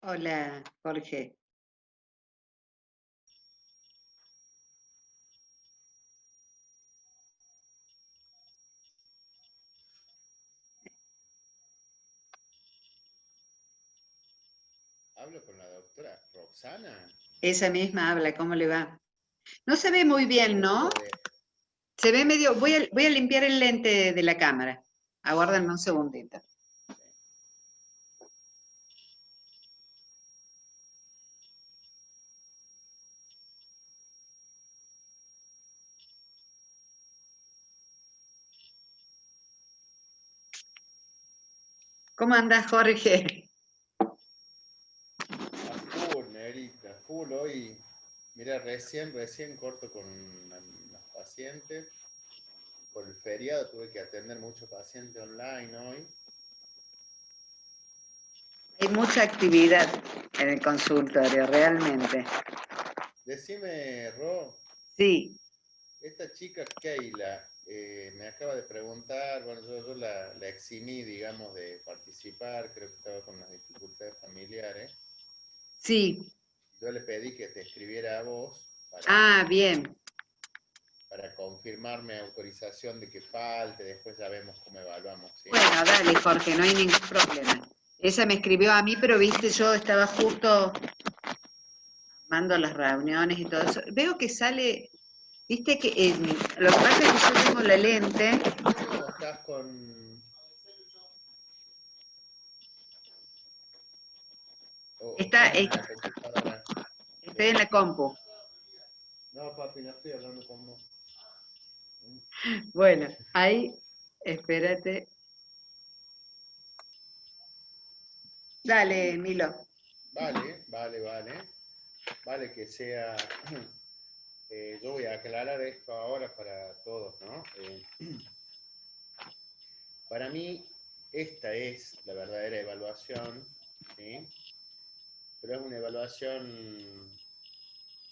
Hola, Jorge. Hablo con la doctora Roxana. Esa misma habla, ¿cómo le va? No se ve muy Qué bien, ¿no? gusto de... Se ve medio. Voy a limpiar el lente de la cámara. Aguárdenme un segundito. ¿Cómo andás, Jorge? A full, Nerita, a full hoy. Mira, recién corto con los pacientes. Por el feriado tuve que atender muchos pacientes online hoy. Hay mucha actividad en el consultorio, realmente. Decime, Ro, Sí, esta chica Keila me acaba de preguntar, bueno, yo la eximí, digamos, de participar, creo que estaba con las dificultades familiares. sí. Yo le pedí que te escribiera a vos Ah, bien. para confirmarme autorización de que falte, después ya vemos cómo evaluamos, ¿sí? Bueno, dale, Jorge, no hay ningún problema. Ella me escribió a mí, pero viste, yo estaba justo armando las reuniones y todo eso. Veo que sale, viste que lo que pasa es que yo tengo la lente. ¿Cómo estás con... o Está, estás en la computadora? estoy en ¿Sí? la compu. No, papi, no estoy hablando con vos. Bueno, ahí, espérate. Dale, Milo. Vale, vale, vale. Vale que sea... yo voy a aclarar esto ahora para todos, ¿no? Para mí, esta es la verdadera evaluación, ¿sí? Pero es una evaluación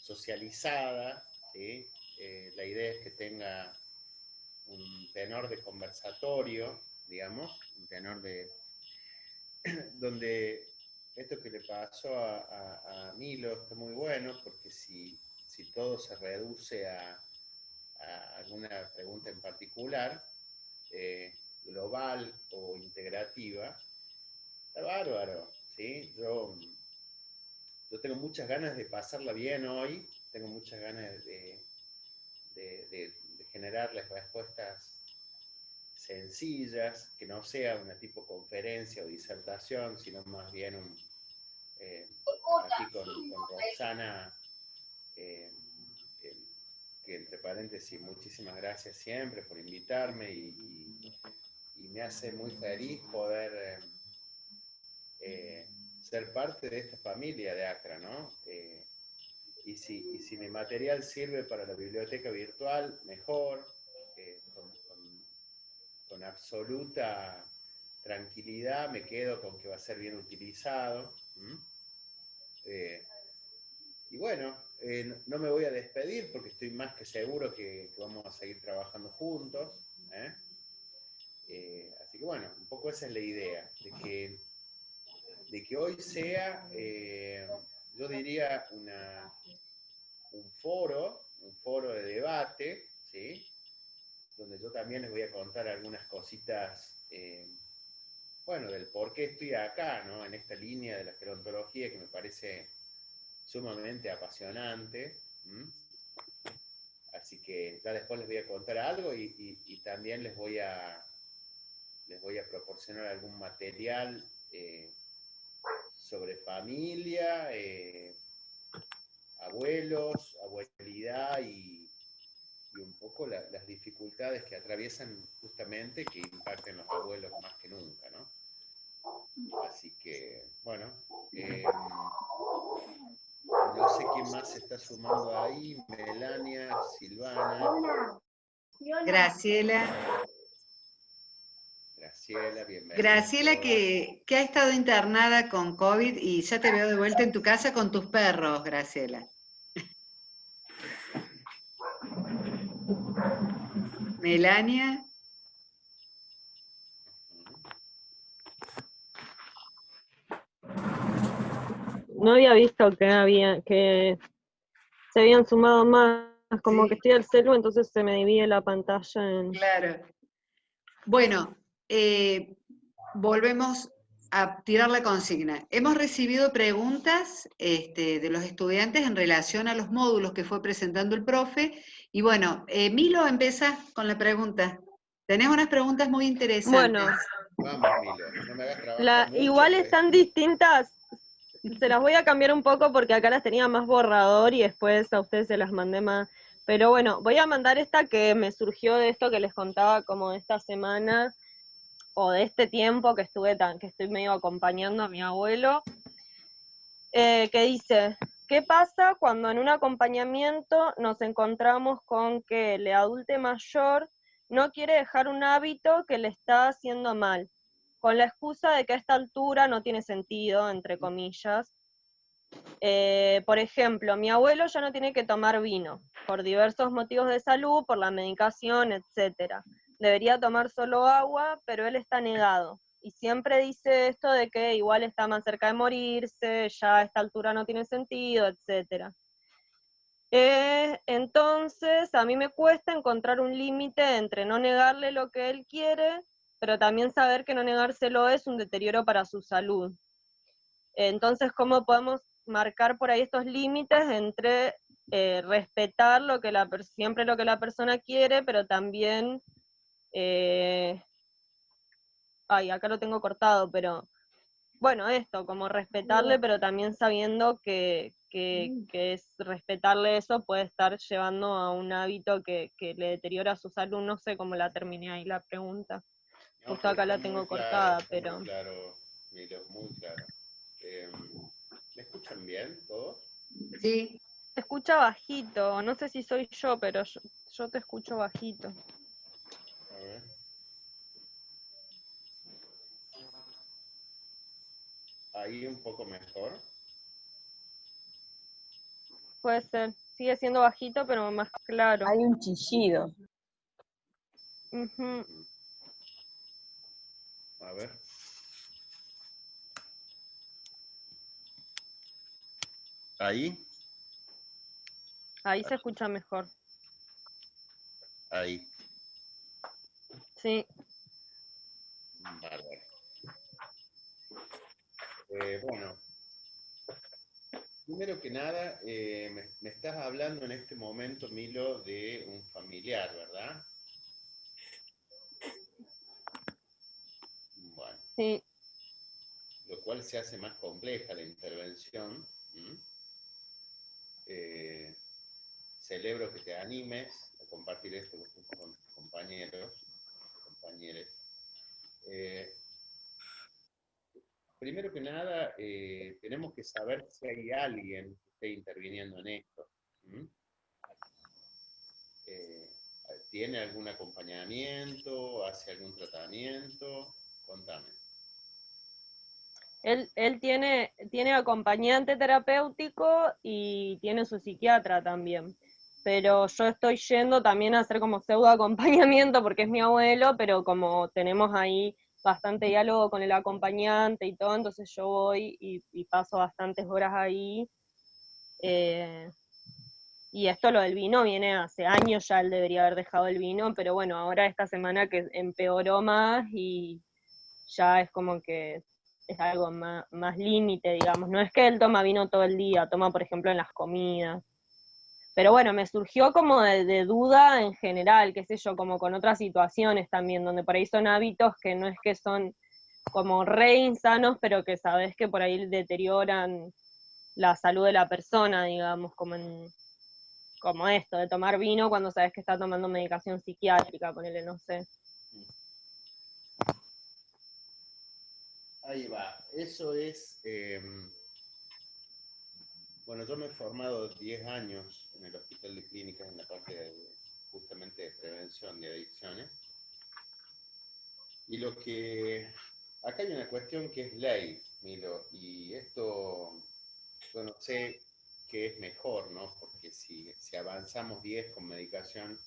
socializada, ¿sí? La idea es que tenga un tenor de conversatorio, digamos, un tenor de donde esto que le pasó a Milo está muy bueno, porque si todo se reduce a alguna pregunta en particular, global o integrativa, está bárbaro, ¿sí? Yo tengo muchas ganas de pasarla bien hoy, tengo muchas ganas de generarles respuestas sencillas, que no sea una tipo conferencia o disertación, sino más bien aquí con Roxana, eh, eh, que entre paréntesis, muchísimas gracias siempre por invitarme y me hace muy feliz poder ser parte de esta familia de Acra, ¿no? Y si mi material sirve para la biblioteca virtual, mejor, con absoluta tranquilidad me quedo con que va a ser bien utilizado. Eh, y bueno, no me voy a despedir porque estoy más que seguro que vamos a seguir trabajando juntos. ¿eh? Así que bueno, un poco esa es la idea, de que hoy sea, yo diría, un foro de debate, ¿sí? Donde yo también les voy a contar algunas cositas, bueno, del por qué estoy acá, ¿no? En esta línea de la gerontología que me parece sumamente apasionante. Así que ya después les voy a contar algo y también les voy a proporcionar algún material sobre familia, abuelos, abuelidad y un poco las dificultades que atraviesan justamente que impacten los abuelos más que nunca, ¿no? Así que, bueno, no sé quién más se está sumando ahí, Melania, Silvana, Graciela. Graciela, bienvenidos Graciela todos. que ha estado internada con COVID y ya te veo de vuelta en tu casa con tus perros, Graciela. Melania. no había visto que se habían sumado más, como Sí. que estoy al celu, entonces se me divide la pantalla en... Claro. Bueno, volvemos a tirar la consigna. Hemos recibido preguntas de los estudiantes en relación a los módulos que fue presentando el profe. Y bueno, Milo, empieza con la pregunta. Tenés unas preguntas muy interesantes. Bueno, Vamos, Milo, no me hagas trabajar mucho, igual pues. están distintas, se las voy a cambiar un poco porque acá las tenía más borrador y después a ustedes se las mandé más. Pero bueno, voy a mandar esta que me surgió de esto que les contaba como de esta semana o de este tiempo que que estoy medio acompañando a mi abuelo, que dice, ¿qué pasa cuando en un acompañamiento nos encontramos con que el adulte mayor no quiere dejar un hábito que le está haciendo mal, con la excusa de que a esta altura no tiene sentido, entre comillas? Por ejemplo, mi abuelo ya no tiene que tomar vino, por diversos motivos de salud, por la medicación, etc. Debería tomar solo agua, pero él está negado. Y siempre dice esto de que igual está más cerca de morirse, ya a esta altura no tiene sentido, etc. Entonces, a mí me cuesta encontrar un límite entre no negarle lo que él quiere, pero también saber que no negárselo es un deterioro para su salud. Entonces, ¿cómo podemos marcar por ahí estos límites entre respetar siempre lo que la persona quiere, pero también, acá lo tengo cortado, pero bueno, esto, como respetarle, pero también sabiendo que es respetarle eso puede estar llevando a un hábito que le deteriora su salud? No sé cómo la terminé ahí la pregunta. No, Justo pero acá está la muy tengo claro, cortada, está muy pero... claro, Milo, muy claro. ¿Me escuchan bien todos? Sí, Te escucha bajito, no sé si soy yo, pero yo te escucho bajito. A ver. Ahí un poco mejor. Puede ser, sigue siendo bajito, pero más claro. Hay un chillido. Ujú. A ver. Ahí, Ahí se escucha mejor. ahí. Sí, Bárbaro. Bueno, primero que nada, me estás hablando en este momento, Milo, de un familiar, ¿verdad? Bueno, sí. lo cual se hace más compleja la intervención. Celebro que te animes a compartir esto con tus compañeros, compañeros. Primero que nada, tenemos que saber si hay alguien que esté interviniendo en esto. Eh, ¿Tiene algún acompañamiento? ¿Hace algún tratamiento? Contame. Él tiene acompañante terapéutico y tiene su psiquiatra también. Pero yo estoy yendo también a hacer como pseudo acompañamiento porque es mi abuelo, pero como tenemos ahí bastante diálogo con el acompañante y todo, entonces yo voy y paso bastantes horas ahí. Y esto lo del vino viene hace años, ya él debería haber dejado el vino, pero bueno, ahora esta semana que empeoró más y ya es como que es algo más límite, digamos. No es que él toma vino todo el día, toma por ejemplo en las comidas. Pero bueno, me surgió como de duda en general, qué sé yo, como con otras situaciones también, donde por ahí son hábitos que no es que son como re insanos, pero que sabes que por ahí deterioran la salud de la persona, digamos, como esto, de tomar vino cuando sabes que está tomando medicación psiquiátrica, ponele, no sé. Ahí va. Eso es, bueno, yo me he formado 10 años en el Hospital de Clínicas en la parte justamente de prevención de adicciones. Y acá hay una cuestión que es ley, Milo, y esto yo no sé qué es mejor, ¿no? Porque si avanzamos 10 con medicación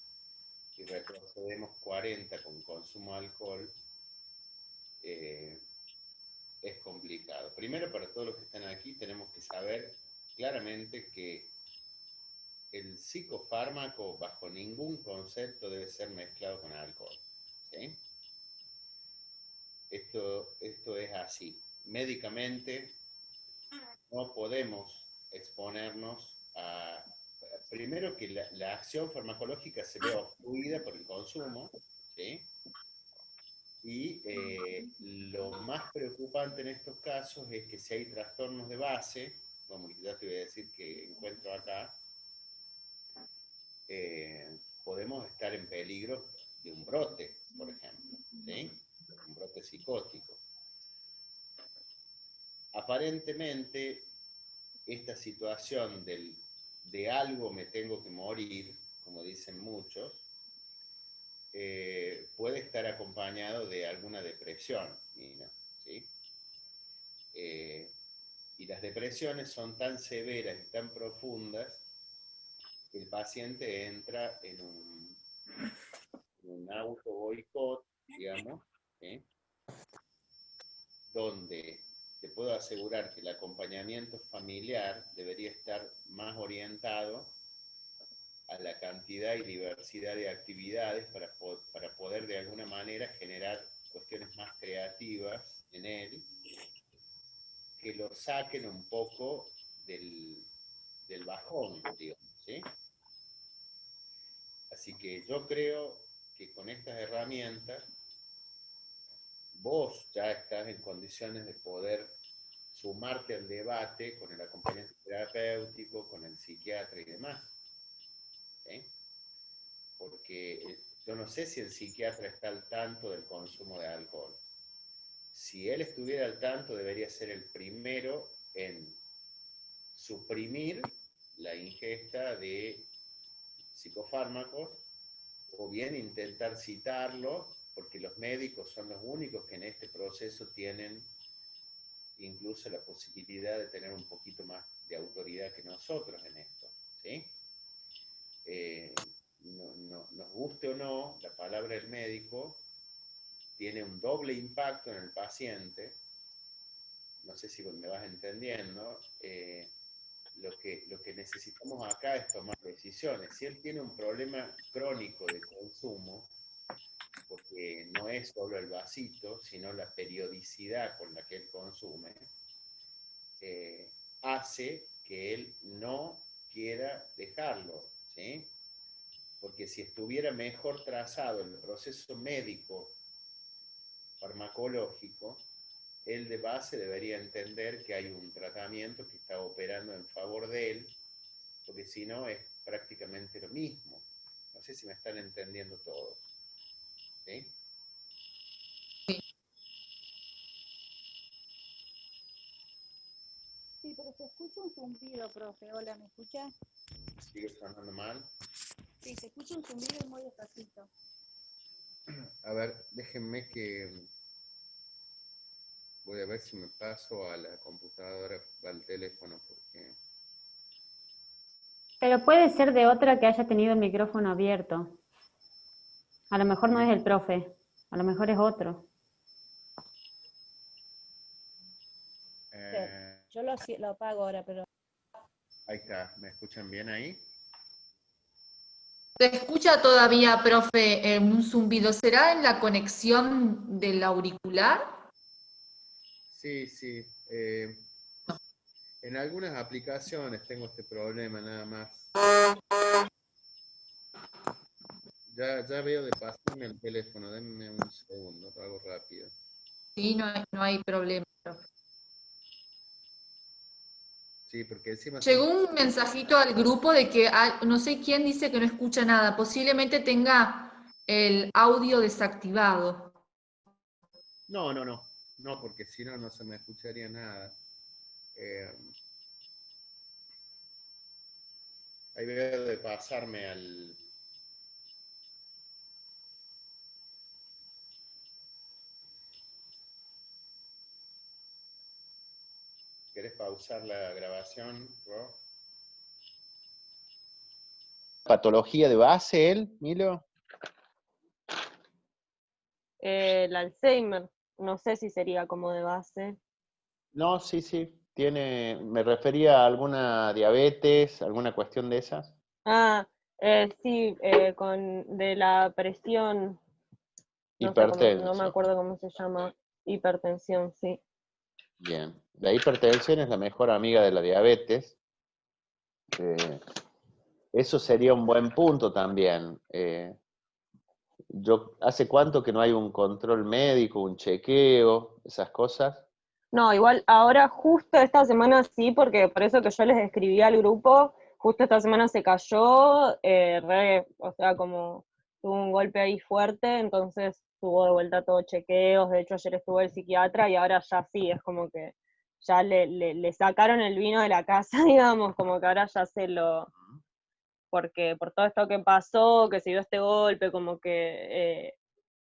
y retrocedemos 40 con consumo de alcohol, es complicado. Primero, para todos los que están aquí, tenemos que saber claramente que el psicofármaco bajo ningún concepto debe ser mezclado con alcohol. ¿Sí? Esto es así. Médicamente no podemos exponernos a... Primero que la acción farmacológica se ve obstruida por el consumo, ¿sí? Y lo más preocupante en estos casos es que si hay trastornos de base, como ya te voy a decir que encuentro acá, podemos estar en peligro de un brote, por ejemplo, ¿sí? Un brote psicótico. Aparentemente, esta situación de algo me tengo que morir, como dicen muchos, puede estar acompañado de alguna depresión, Nina, ¿sí? Y las depresiones son tan severas y tan profundas que el paciente entra en un auto boicot, digamos, ¿sí? Donde te puedo asegurar que el acompañamiento familiar debería estar más orientado a la cantidad y diversidad de actividades para poder de alguna manera generar cuestiones más creativas en él, que lo saquen un poco del bajón, digamos, ¿sí? Así que yo creo que con estas herramientas vos ya estás en condiciones de poder sumarte al debate con el acompañamiento terapéutico, con el psiquiatra y demás. ¿Sí? Porque yo no sé si el psiquiatra está al tanto del consumo de alcohol. Si él estuviera al tanto, debería ser el primero en suprimir la ingesta de psicofármacos o bien intentar citarlo, porque los médicos son los únicos que en este proceso tienen incluso la posibilidad de tener un poquito más de autoridad que nosotros en esto, ¿sí? Nos guste o no, la palabra del médico tiene un doble impacto en el paciente. No sé si me vas entendiendo. Lo que necesitamos acá es tomar decisiones. Si él tiene un problema crónico de consumo, porque no es solo el vasito, sino la periodicidad con la que él consume, hace que él no quiera dejarlo, ¿sí? Porque si estuviera mejor trazado el proceso médico farmacológico, él de base debería entender que hay un tratamiento que está operando en favor de él, porque si no es prácticamente lo mismo. No sé si me están entendiendo todos. ¿Sí? Sí, pero se escucha un zumbido, profe. Hola, ¿me escucha? ¿Sigue sonando mal? Sí, se escucha un zumbido y muy despacito. A ver, déjenme que... Voy a ver si me paso a la computadora, al teléfono, porque... Pero puede ser de otra que haya tenido el micrófono abierto. A lo mejor no es el profe, a lo mejor es otro. Yo lo apago ahora, pero... Ahí está, ¿me escuchan bien ahí? Se escucha todavía, profe, un zumbido. ¿Será en la conexión del auricular? Sí, sí. En algunas aplicaciones tengo este problema nada más. Ya veo de pasarme el teléfono, denme un segundo, lo hago rápido. Sí, no hay problema, profe. Sí, porque encima... Llegó un mensajito al grupo de que no sé quién dice que no escucha nada. Posiblemente tenga el audio desactivado. No, porque si no, no se me escucharía nada. Ahí veo de pasarme al... ¿Querés pausar la grabación, Ro? ¿Patología de base él, Milo? El Alzheimer, no sé si sería como de base. No, sí, sí. Me refería a alguna diabetes, alguna cuestión de esas. Ah, sí, de la presión, no sé cómo, no me Hipertenso. acuerdo cómo se llama, hipertensión, sí. Bien. La hipertensión es la mejor amiga de la diabetes. Eso sería un buen punto también. ¿Hace cuánto que no hay un control médico, un chequeo, esas cosas? No, igual ahora justo esta semana sí, porque por eso que yo les escribí al grupo, justo esta semana se cayó, o sea, como tuvo un golpe ahí fuerte, entonces tuvo de vuelta todo chequeos, de hecho ayer estuvo el psiquiatra y ahora ya sí, es como que ya le sacaron el vino de la casa, digamos, como que ahora ya porque por todo esto que pasó, que se dio este golpe, como que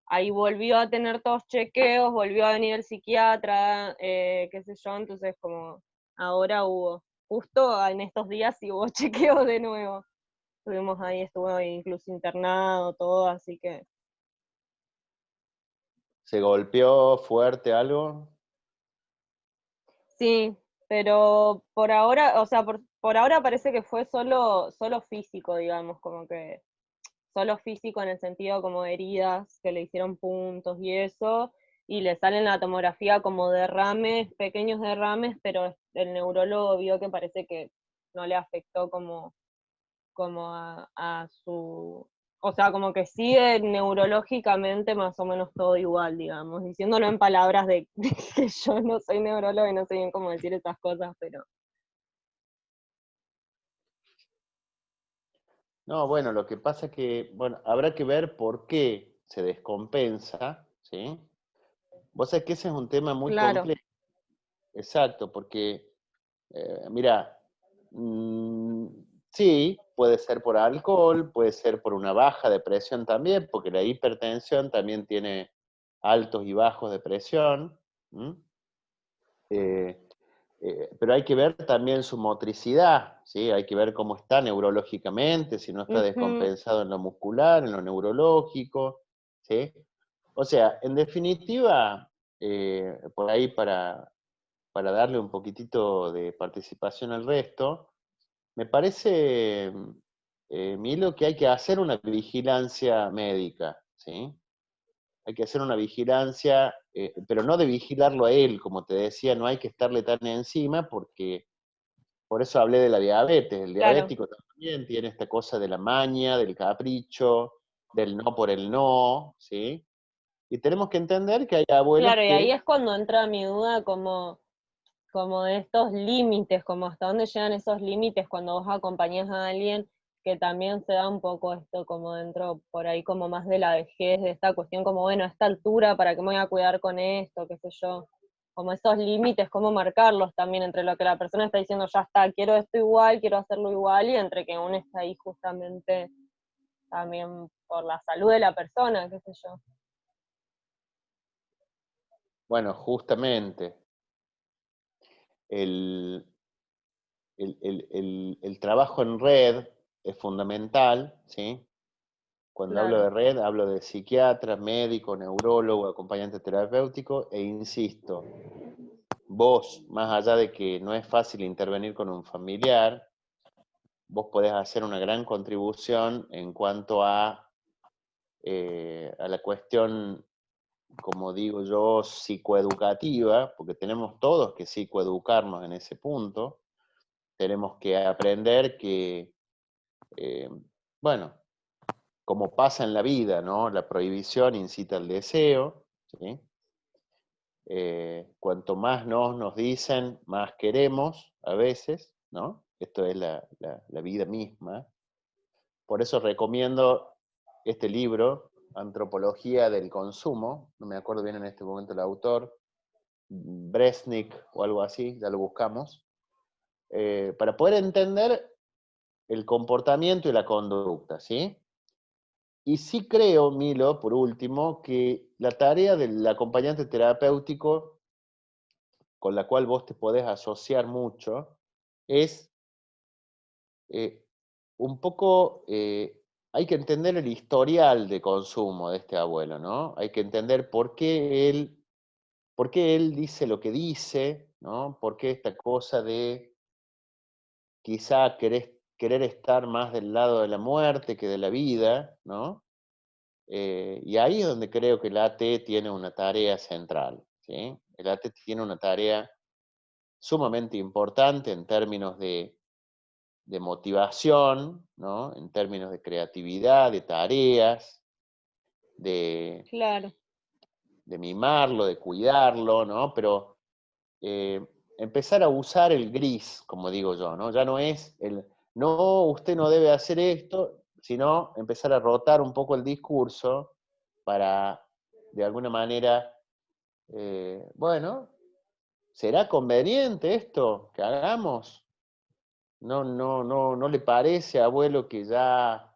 ahí volvió a tener todos chequeos, volvió a venir el psiquiatra, qué sé yo, entonces como ahora justo en estos días sí hubo chequeos de nuevo. Estuvimos ahí, estuvo ahí incluso internado, todo, así que ¿Se golpeó fuerte algo? sí, pero por ahora, o sea, por ahora parece que fue solo físico, digamos, como que solo físico en el sentido como de heridas que le hicieron puntos y eso, y le salen la tomografía como derrames, pequeños derrames, pero el neurólogo vio que parece que no le afectó como a su, o sea, como que sigue neurológicamente más o menos todo igual, digamos, diciéndolo en palabras de que yo no soy neurólogo y no sé bien cómo decir estas cosas, pero No, bueno, lo que pasa es que, bueno, habrá que ver por qué se descompensa, ¿sí? Vos sabés que ese es un tema muy claro, complejo. Exacto, porque, mira, sí, puede ser por alcohol, puede ser por una baja de presión también, porque la hipertensión también tiene altos y bajos de presión. ¿M? Eh, pero hay que ver también su motricidad, ¿sí? Hay que ver cómo está neurológicamente, si no está ujú, descompensado en lo muscular, en lo neurológico, ¿sí? O sea, en definitiva, por ahí para darle un poquitito de participación al resto, me parece, Milo, que hay que hacer una vigilancia médica, ¿sí? Hay que hacer una vigilancia, pero no de vigilarlo a él, como te decía, no hay que estarle tan encima, porque por eso hablé de la diabetes. El claro. diabético también tiene esta cosa de la maña, del capricho, del no por el no, ¿sí? Y tenemos que entender que hay abuelos Claro, y ahí que, es cuando entra mi duda como de estos límites, como hasta dónde llegan esos límites cuando vos acompañás a alguien, que también se da un poco esto como dentro, por ahí como más de la vejez, de esta cuestión como, bueno, a esta altura, ¿para qué me voy a cuidar con esto? Qué sé yo. Como esos límites, cómo marcarlos también entre lo que la persona está diciendo, ya está, quiero esto igual, quiero hacerlo igual, y entre que uno está ahí justamente también por la salud de la persona, qué sé yo. bueno, justamente el, el trabajo en red es fundamental, ¿sí? Cuando hablo de Claro. red, hablo de psiquiatra, médico, neurólogo, acompañante terapéutico, e insisto, vos, más allá de que no es fácil intervenir con un familiar, vos podés hacer una gran contribución en cuanto a la cuestión, como digo yo, psicoeducativa, porque tenemos todos que psicoeducarnos en ese punto, tenemos que aprender que, eh, bueno, como pasa en la vida, ¿no? La prohibición incita al deseo, ¿sí? Cuanto más nos dicen, más queremos a veces, ¿no? Esto es la vida misma. Por eso recomiendo este libro, Antropología del Consumo, no me acuerdo bien en este momento el autor, Bresnik o algo así, ya lo buscamos, para poder entender el comportamiento y la conducta, ¿sí? Y sí creo, Milo, por último, que la tarea del acompañante terapéutico con la cual vos te podés asociar mucho es eh, un poco, hay que entender el historial de consumo de este abuelo, ¿no? Hay que entender por qué él dice lo que dice, ¿no? ¿Por qué esta cosa de quizá querer estar más del lado de la muerte que de la vida, ¿no? Y ahí es donde creo que el AT tiene una tarea central, ¿sí? El AT tiene una tarea sumamente importante en términos de motivación, ¿no? En términos de creatividad, de tareas, de Claro, mimarlo, de cuidarlo, ¿no? Pero empezar a usar el gris, como digo yo, ¿no? Ya no es no, usted no debe hacer esto, sino empezar a rotar un poco el discurso para, de alguna manera, bueno, ¿será conveniente esto que hagamos? ¿No le parece, abuelo, que ya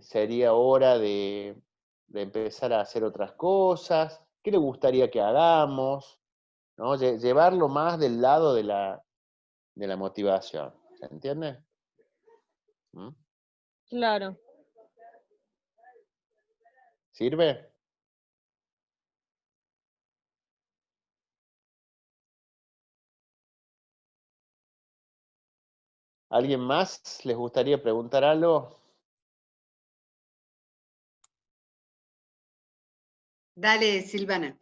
sería hora de empezar a hacer otras cosas? ¿Qué le gustaría que hagamos? ¿No? Llevarlo más del lado de la motivación. ¿Se entiende? ¿Mm? claro. ¿Sirve? ¿Alguien más les gustaría preguntar algo? Dale, Silvana.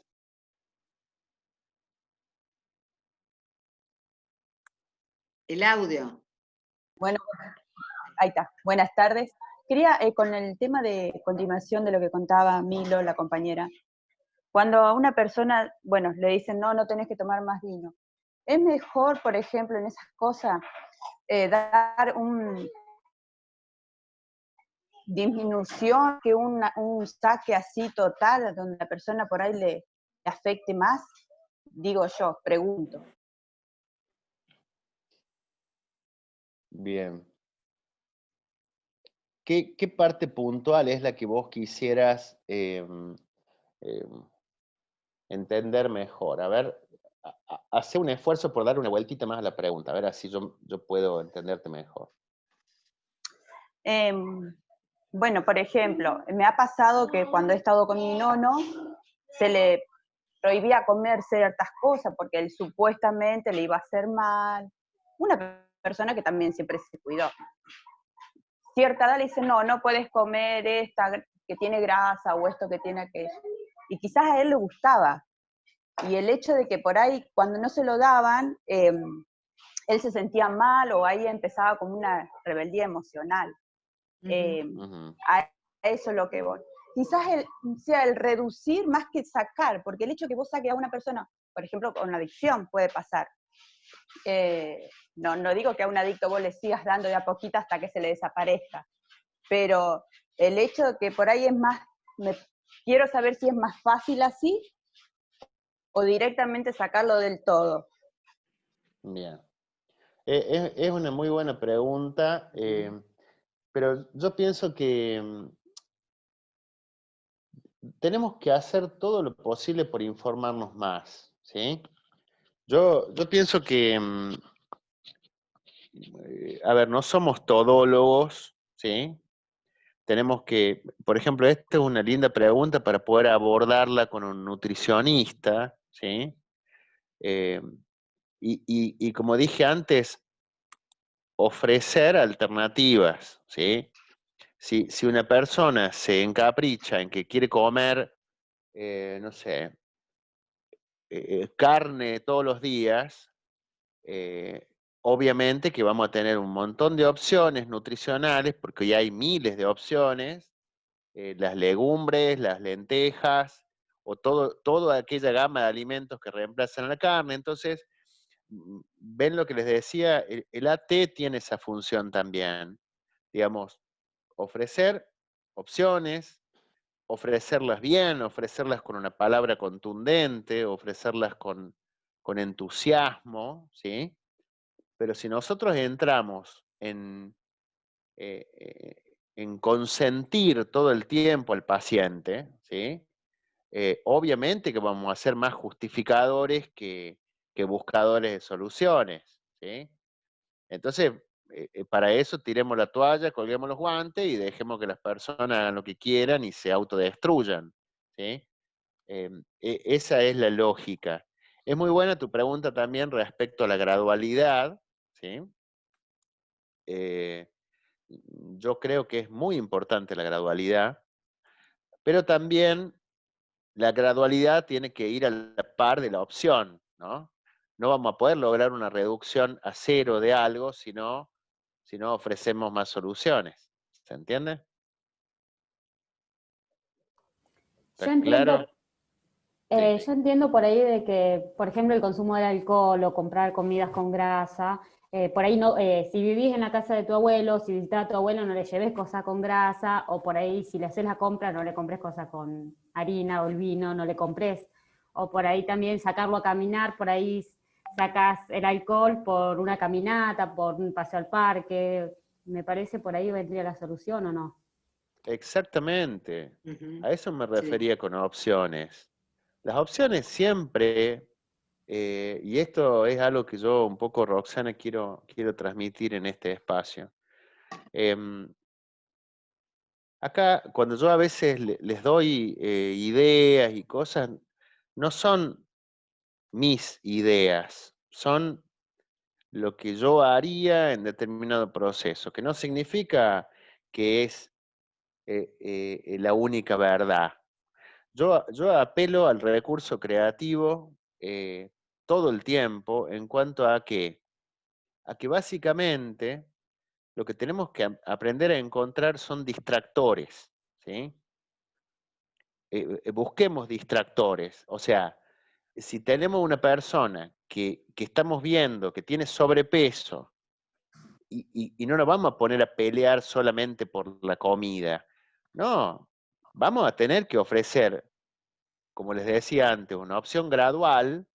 El audio. Bueno, ahí está. Buenas tardes. Quería, con el tema de continuación de lo que contaba Milo, la compañera, cuando a una persona, bueno, le dicen, no, no tenés que tomar más vino, es mejor, por ejemplo, en esas cosas, dar un disminución que un saque así total, donde la persona por ahí le afecte más, digo yo, pregunto. Bien. ¿Qué parte puntual es la que vos quisieras entender mejor? A ver, hace un esfuerzo por dar una vueltita más a la pregunta, a ver así yo puedo entenderte mejor. Bueno, por ejemplo, me ha pasado que cuando he estado con mi nono, se le prohibía comer ciertas cosas porque él supuestamente le iba a hacer mal. Una persona que también siempre se cuidó. Cierta edad le dice, no, no puedes comer esta que tiene grasa o esto que tiene aquello. Y quizás a él le gustaba. Y el hecho de que por ahí, cuando no se lo daban, él se sentía mal o ahí empezaba como una rebeldía emocional. A eso es lo que voy. Quizás sea el reducir más que sacar, porque el hecho de que vos saques a una persona, por ejemplo, con una adicción puede pasar. No digo que a un adicto vos le sigas dando de a poquito hasta que se le desaparezca, pero el hecho de que por ahí es más, quiero saber si es más fácil así o directamente sacarlo del todo. Bien. Es una muy buena pregunta, pero yo pienso que tenemos que hacer todo lo posible por informarnos más, ¿sí? Yo pienso que, a ver, no somos todólogos, ¿sí? Tenemos que, por ejemplo, esta es una linda pregunta para poder abordarla con un nutricionista, ¿sí? Y como dije antes, ofrecer alternativas, ¿sí? Si una persona se encapricha en que quiere comer, no sé, carne todos los días, obviamente que vamos a tener un montón de opciones nutricionales, porque ya hay miles de opciones, las legumbres, las lentejas, o toda aquella gama de alimentos que reemplazan a la carne. Entonces, ven lo que les decía, el AT tiene esa función también, digamos, ofrecer opciones, ofrecerlas bien, ofrecerlas con una palabra contundente, ofrecerlas con entusiasmo, ¿sí? Pero si nosotros entramos en consentir todo el tiempo al paciente, ¿sí? Obviamente que vamos a ser más justificadores que buscadores de soluciones, ¿sí? Entonces, para eso tiremos la toalla, colguemos los guantes y dejemos que las personas hagan lo que quieran y se autodestruyan, ¿sí? Esa es la lógica. Es muy buena tu pregunta también respecto a la gradualidad, ¿sí? Yo creo que es muy importante la gradualidad, pero también la gradualidad tiene que ir a la par de la opción, ¿no? No vamos a poder lograr una reducción a cero de algo si no ofrecemos más soluciones. ¿Se entiende? Yo ¿Está entiendo, claro? Sí. yo entiendo por ahí de que, por ejemplo, el consumo del alcohol o comprar comidas con grasa, por ahí no, si vivís en la casa de tu abuelo, si visitas a tu abuelo, no le lleves cosas con grasa, o por ahí si le haces la compra, no le compres cosas con harina o el vino, no le compres. O por ahí también sacarlo a caminar, por ahí sacas el alcohol por una caminata, por un paseo al parque. Me parece por ahí vendría la solución, ¿o no? Exactamente. Ujú. A eso me Sí. refería con opciones. Las opciones siempre, y esto es algo que yo un poco, Roxana, quiero transmitir en este espacio. Acá, cuando yo a veces les doy ideas y cosas, no son mis ideas, son lo que yo haría en determinado proceso, que no significa que es la única verdad. Yo apelo al recurso creativo todo el tiempo en cuanto a que básicamente lo que tenemos que aprender a encontrar son distractores, ¿sí? Busquemos distractores, o sea, si tenemos una persona que estamos viendo que tiene sobrepeso y no nos vamos a poner a pelear solamente por la comida, no, vamos a tener que ofrecer, como les decía antes, una opción gradual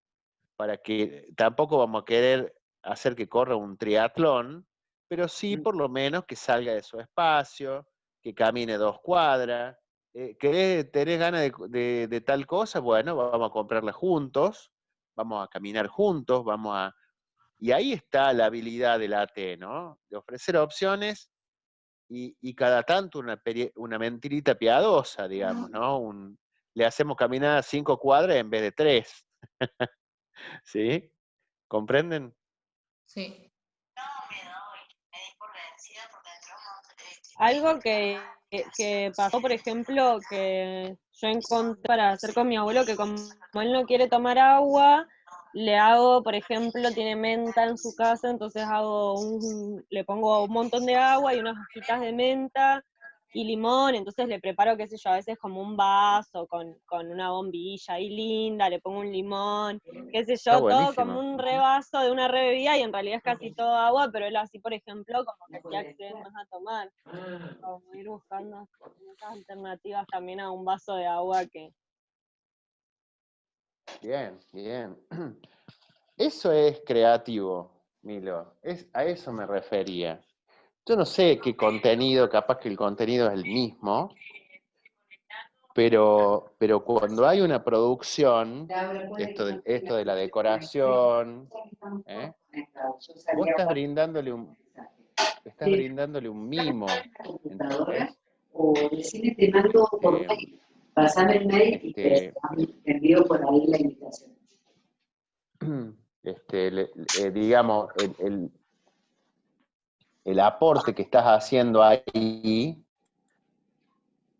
para que tampoco vamos a querer hacer que corra un triatlón, pero sí por lo menos que salga de su espacio, que camine 2 cuadras. ¿Tenés ganas de tal cosa? Bueno, vamos a comprarla juntos, vamos a caminar juntos, Y ahí está la habilidad del AT, ¿no? De ofrecer opciones y cada tanto una mentirita piadosa, digamos, ¿no? Le hacemos caminar 5 cuadras en vez de 3. ¿Sí? ¿Comprenden? Sí. Algo que pasó, por ejemplo, que yo encontré para hacer con mi abuelo, que como él no quiere tomar agua, le hago, por ejemplo, tiene menta en su casa, entonces le pongo un montón de agua y unas hojitas de menta y limón, entonces le preparo, qué sé yo, a veces como un vaso con una bombilla ahí linda, le pongo un limón, qué sé Está yo, todo como buenísimo. un revaso de una rebebida y en realidad es casi todo agua, pero él así, por ejemplo, como que así accede más a tomar. Como ir buscando esas alternativas también a un vaso de agua que... Bien, bien. Eso es creativo, Milo. A eso me refería. Yo no sé qué contenido, capaz que el contenido es el mismo, pero cuando hay una producción, esto de la decoración, ¿eh? Vos estás brindándole un mimo, ¿entendés? O decirle te mando por Eh, mail, pasame el mail y te este, envío por ahí la invitación. digamos, el aporte que estás haciendo ahí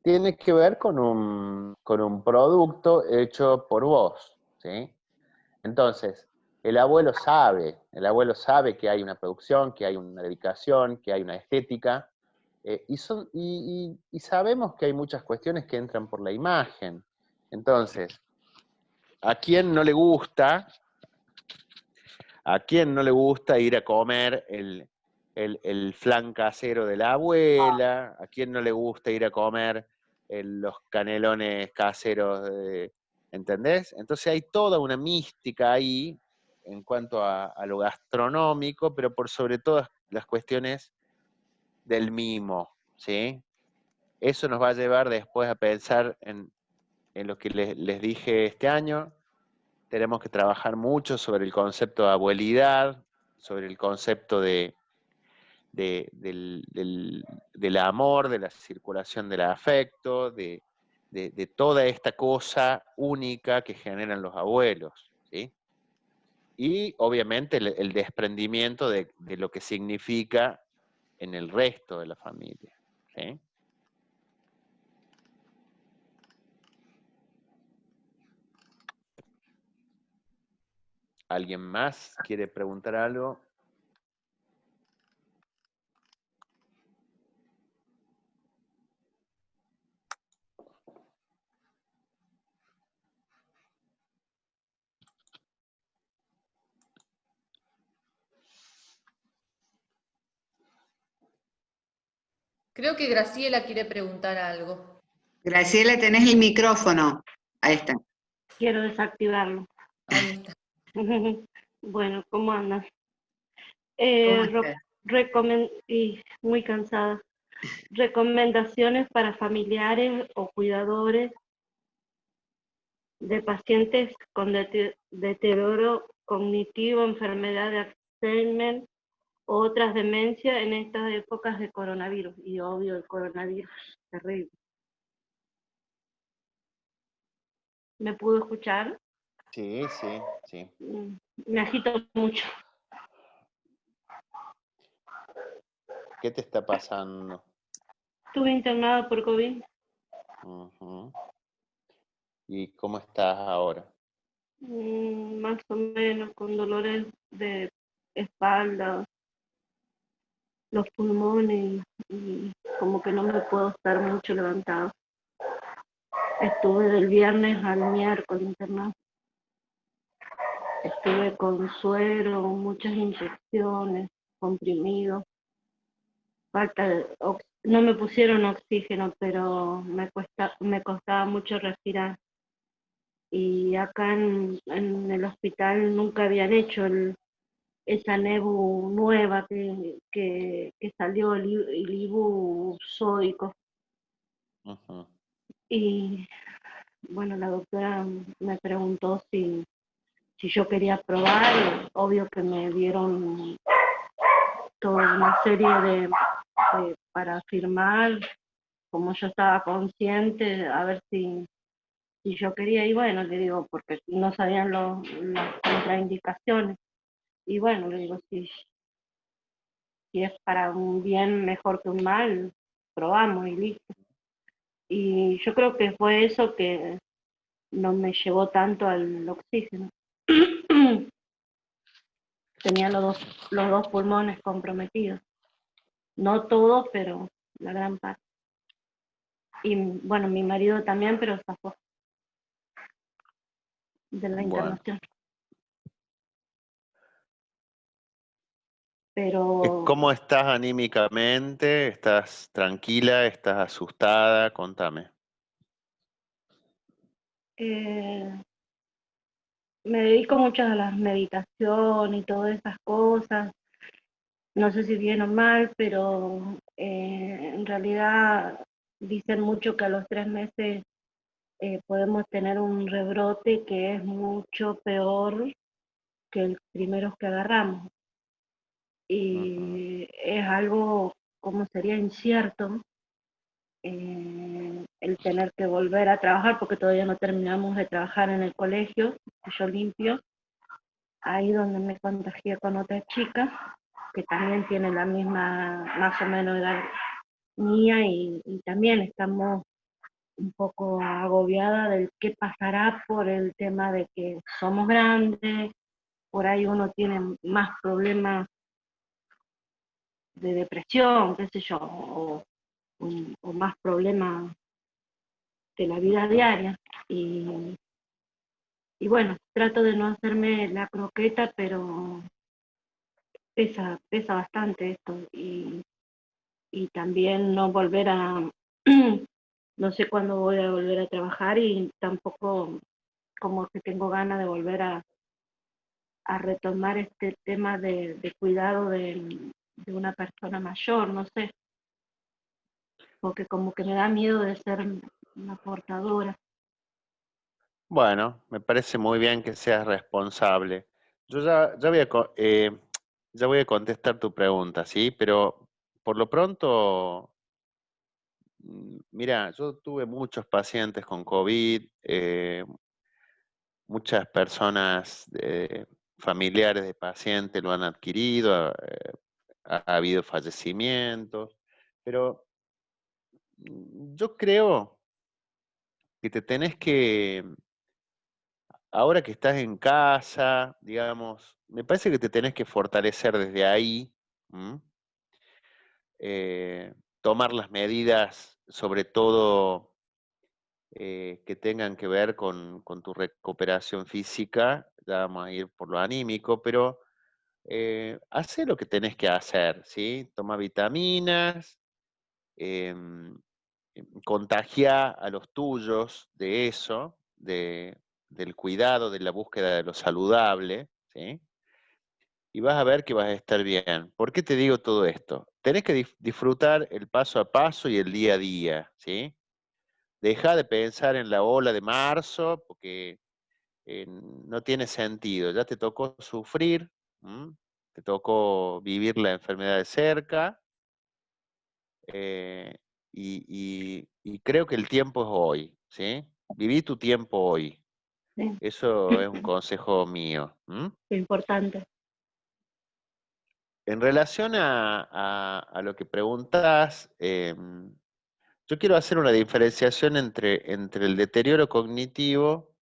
tiene que ver con un producto hecho por vos, ¿sí? Entonces, el abuelo sabe que hay una producción, que hay una dedicación, que hay una estética, y sabemos que hay muchas cuestiones que entran por la imagen. Entonces, ¿a quién no le gusta ir a comer el flan casero de la abuela? ¿A quién no le gusta ir a comer los canelones caseros ¿entendés? Entonces hay toda una mística ahí en cuanto a lo gastronómico, pero por sobre todas las cuestiones del mimo, ¿sí? Eso nos va a llevar después a pensar en lo que les dije este año. Tenemos que trabajar mucho sobre el concepto de abuelidad, sobre el concepto del amor, de la circulación del afecto, de toda esta cosa única que generan los abuelos, ¿sí? Y obviamente el desprendimiento de lo que significa en el resto de la familia. ¿Sí? ¿Alguien más quiere preguntar algo? Creo que Graciela quiere preguntar algo. Graciela, tenés el micrófono. Ahí está. Quiero desactivarlo. Ahí está. Bueno, ¿cómo andas? ¿Cómo estás? Y muy cansada. Recomendaciones para familiares o cuidadores de pacientes con deterioro cognitivo, enfermedad de Alzheimer o otras demencias en estas épocas de coronavirus. Y obvio, el coronavirus, terrible. ¿Me pudo escuchar? Sí, sí, sí. Me agito mucho. ¿Qué te está pasando? Estuve internada por COVID. Ujú. ¿Y cómo estás ahora? Más o menos con dolores de espalda, los pulmones y como que no me puedo estar mucho levantada. Estuve del viernes al miércoles internada. Estuve con suero, muchas inyecciones, comprimidos, no me pusieron oxígeno, pero me costaba mucho respirar. Y acá en el hospital nunca habían hecho esa nebu nueva que salió, el ibu sódico. Ujú. Y bueno, la doctora me preguntó si yo quería probar, y obvio que me dieron toda una serie para firmar, como yo estaba consciente, a ver si yo quería, y bueno, le digo, porque no sabían las contraindicaciones, y bueno, le digo, si es para un bien mejor que un mal, probamos y listo. Y yo creo que fue eso que no me llevó tanto al oxígeno. Tenía los dos pulmones comprometidos. No todos, pero la gran parte. Y bueno, mi marido también, pero zafó de la Bueno. internación. Pero ¿Cómo estás anímicamente? ¿Estás tranquila? ¿Estás asustada? Contame. me dedico mucho a la meditación y todas esas cosas. No sé si bien o mal, pero en realidad dicen mucho que a los 3 meses podemos tener un rebrote que es mucho peor que el primero que agarramos. Y es algo, como sería incierto, el tener que volver a trabajar, porque todavía no terminamos de trabajar en el colegio, que yo limpio, ahí donde me contagié con otra chica, que también tiene la misma, más o menos edad mía, y también estamos un poco agobiada del qué pasará por el tema de que somos grandes, por ahí uno tiene más problemas de depresión, qué sé yo, o más problemas de la vida diaria. Y bueno, trato de no hacerme la croqueta, pero pesa bastante esto. Y también no volver a, no sé cuándo voy a volver a trabajar y tampoco como que tengo ganas de volver a retomar este tema de cuidado de una persona mayor, no sé, porque como que me da miedo de ser una portadora. Bueno, me parece muy bien que seas responsable. Yo ya voy a contestar tu pregunta, ¿sí? Pero por lo pronto, mira, yo tuve muchos pacientes con COVID, muchas personas familiares de pacientes lo han adquirido, ha habido fallecimientos, pero yo creo que te tenés que, ahora que estás en casa, digamos, me parece que te tenés que fortalecer desde ahí, ¿m? Tomar las medidas, sobre todo que tengan que ver con tu recuperación física, ya vamos a ir por lo anímico, pero hacé lo que tenés que hacer, ¿sí? Toma vitaminas, em, contagia a los tuyos de eso, del cuidado, de la búsqueda de lo saludable, ¿sí? Y vas a ver que vas a estar bien. ¿Por qué te digo todo esto? Tenés que disfrutar el paso a paso y el día a día, ¿sí? Deja de pensar en la ola de marzo, porque no tiene sentido. Ya te tocó sufrir, ¿m? Te tocó vivir la enfermedad de cerca, eh, y creo que el tiempo es hoy, ¿sí? Viví tu tiempo hoy. Sí, Eso es un consejo mío. ¿M? qué importante. En relación a lo que preguntas, yo quiero hacer una diferenciación entre el deterioro cognitivo,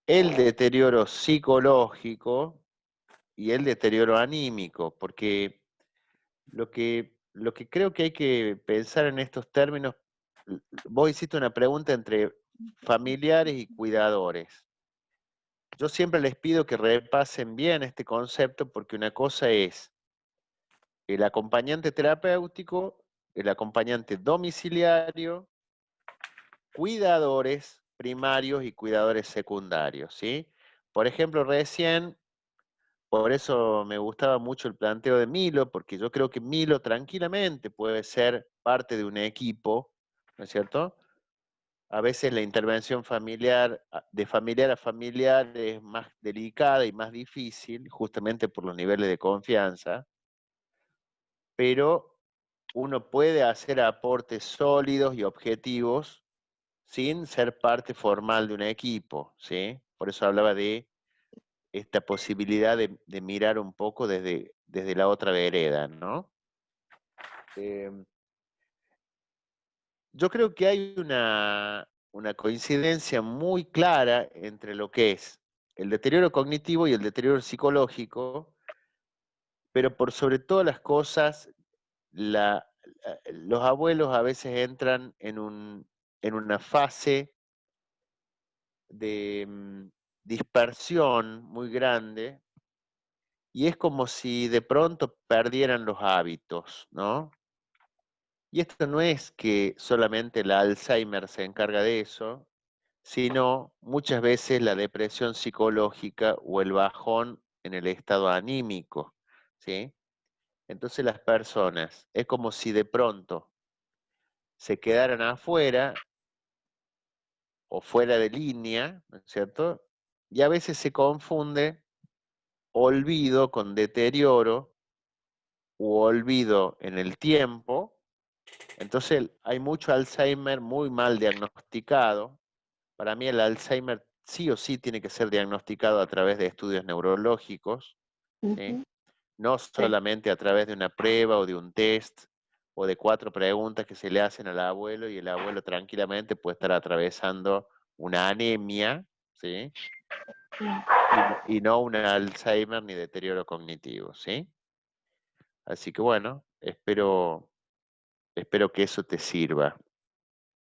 el deterioro psicológico y el deterioro anímico, porque lo que creo que hay que pensar en estos términos, vos hiciste una pregunta entre familiares y cuidadores. Yo siempre les pido que repasen bien este concepto, porque una cosa es el acompañante terapéutico, el acompañante domiciliario, cuidadores primarios y cuidadores secundarios, ¿sí? Por ejemplo, recién, por eso me gustaba mucho el planteo de Milo, porque yo creo que Milo tranquilamente puede ser parte de un equipo, ¿no es cierto? A veces la intervención familiar, de familiar a familiar, es más delicada y más difícil, justamente por los niveles de confianza, pero uno puede hacer aportes sólidos y objetivos sin ser parte formal de un equipo, ¿sí? Por eso hablaba de esta posibilidad de mirar un poco desde la otra vereda, ¿no? Yo creo que hay una coincidencia muy clara entre lo que es el deterioro cognitivo y el deterioro psicológico, pero por sobre todas las cosas, los abuelos a veces entran en una fase de dispersión muy grande, y es como si de pronto perdieran los hábitos, ¿no? Y esto no es que solamente el Alzheimer se encarga de eso, sino muchas veces la depresión psicológica o el bajón en el estado anímico, ¿sí? Entonces las personas, es como si de pronto se quedaran afuera o fuera de línea, ¿no es cierto? Y a veces se confunde olvido con deterioro u olvido en el tiempo. Entonces hay mucho Alzheimer muy mal diagnosticado. Para mí el Alzheimer sí o sí tiene que ser diagnosticado a través de estudios neurológicos, ¿sí? Ujú. No solamente a través de una prueba o de un test o de 4 preguntas que se le hacen al abuelo, y el abuelo tranquilamente puede estar atravesando una anemia, ¿sí? Sí, Y no un Alzheimer ni deterioro cognitivo, ¿sí? Así que bueno, espero que eso te sirva.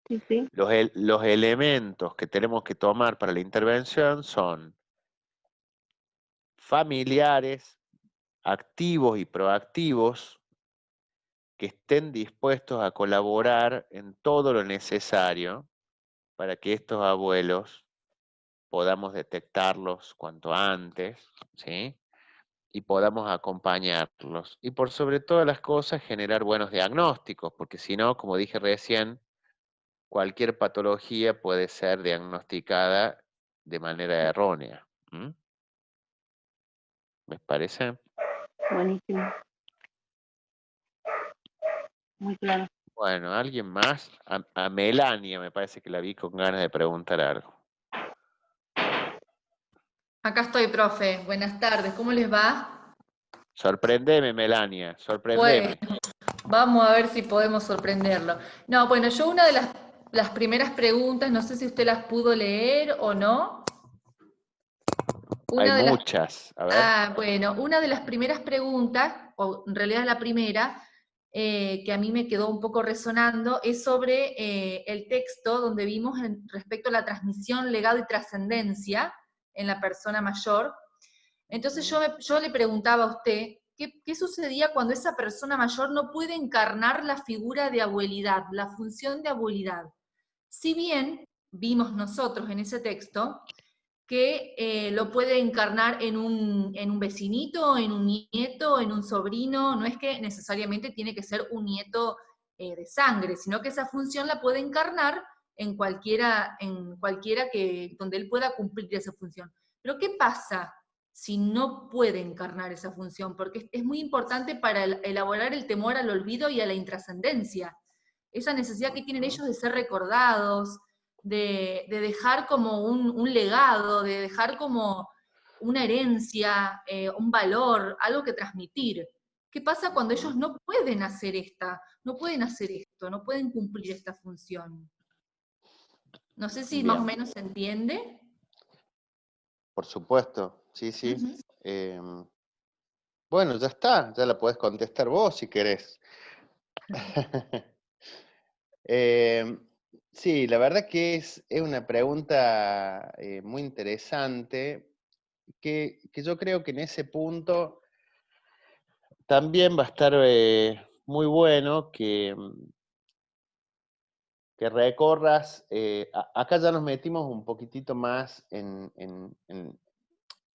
sí, sí. Los elementos que tenemos que tomar para la intervención son familiares, activos y proactivos, que estén dispuestos a colaborar en todo lo necesario para que estos abuelos podamos detectarlos cuanto antes, ¿sí? Y podamos acompañarlos. Y por sobre todas las cosas, generar buenos diagnósticos, porque si no, como dije recién, cualquier patología puede ser diagnosticada de manera errónea. ¿M? ¿Me parece? Buenísimo, muy claro. Bueno, ¿alguien más? A Melania me parece que la vi con ganas de preguntar algo. Acá estoy, profe. Buenas tardes. ¿Cómo les va? Sorprendeme, Melania, sorprendeme. Bueno, vamos a ver si podemos sorprenderlo. No, bueno, yo una de las primeras preguntas, no sé si usted las pudo leer o no. Hay Una de las, muchas, a ver. bueno, una de las primeras preguntas, o en realidad la primera, que a mí me quedó un poco resonando, es sobre el texto donde vimos respecto a la transmisión, legado y trascendencia en la persona mayor. Entonces yo le preguntaba a usted, ¿qué sucedía cuando esa persona mayor no puede encarnar la figura de abuelidad, la función de abuelidad? Si bien vimos nosotros en ese texto que lo puede encarnar en un vecinito, en un nieto, en un sobrino, no es que necesariamente tiene que ser un nieto de sangre, sino que esa función la puede encarnar en cualquiera donde él pueda cumplir esa función. Pero ¿qué pasa si no puede encarnar esa función? Porque es muy importante para elaborar el temor al olvido y a la intrascendencia. Esa necesidad que tienen ellos de ser recordados, de dejar como un legado, de dejar como una herencia, un valor, algo que transmitir. ¿Qué pasa cuando ellos no pueden hacer no pueden hacer esto, no pueden cumplir esta función? No sé si más o Bien, menos se entiende. por supuesto, sí, sí. Ujú. Bueno, ya está, ya la podés contestar vos si querés. Eh, sí, la verdad que es una pregunta muy interesante, que yo creo que en ese punto también va a estar muy bueno que recorras, acá ya nos metimos un poquitito más en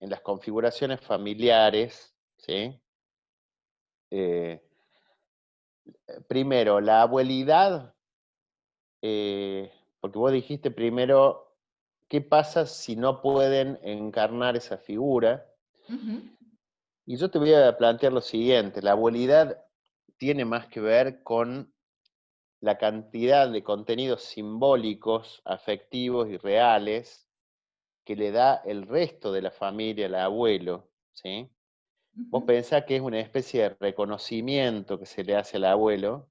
las configuraciones familiares, ¿sí? Primero, la abuelidad, porque vos dijiste primero, ¿qué pasa si no pueden encarnar esa figura? Ujú. Y yo te voy a plantear lo siguiente, la abuelidad tiene más que ver con la cantidad de contenidos simbólicos, afectivos y reales que le da el resto de la familia al abuelo, ¿sí? Vos Ujú. pensás que es una especie de reconocimiento que se le hace al abuelo,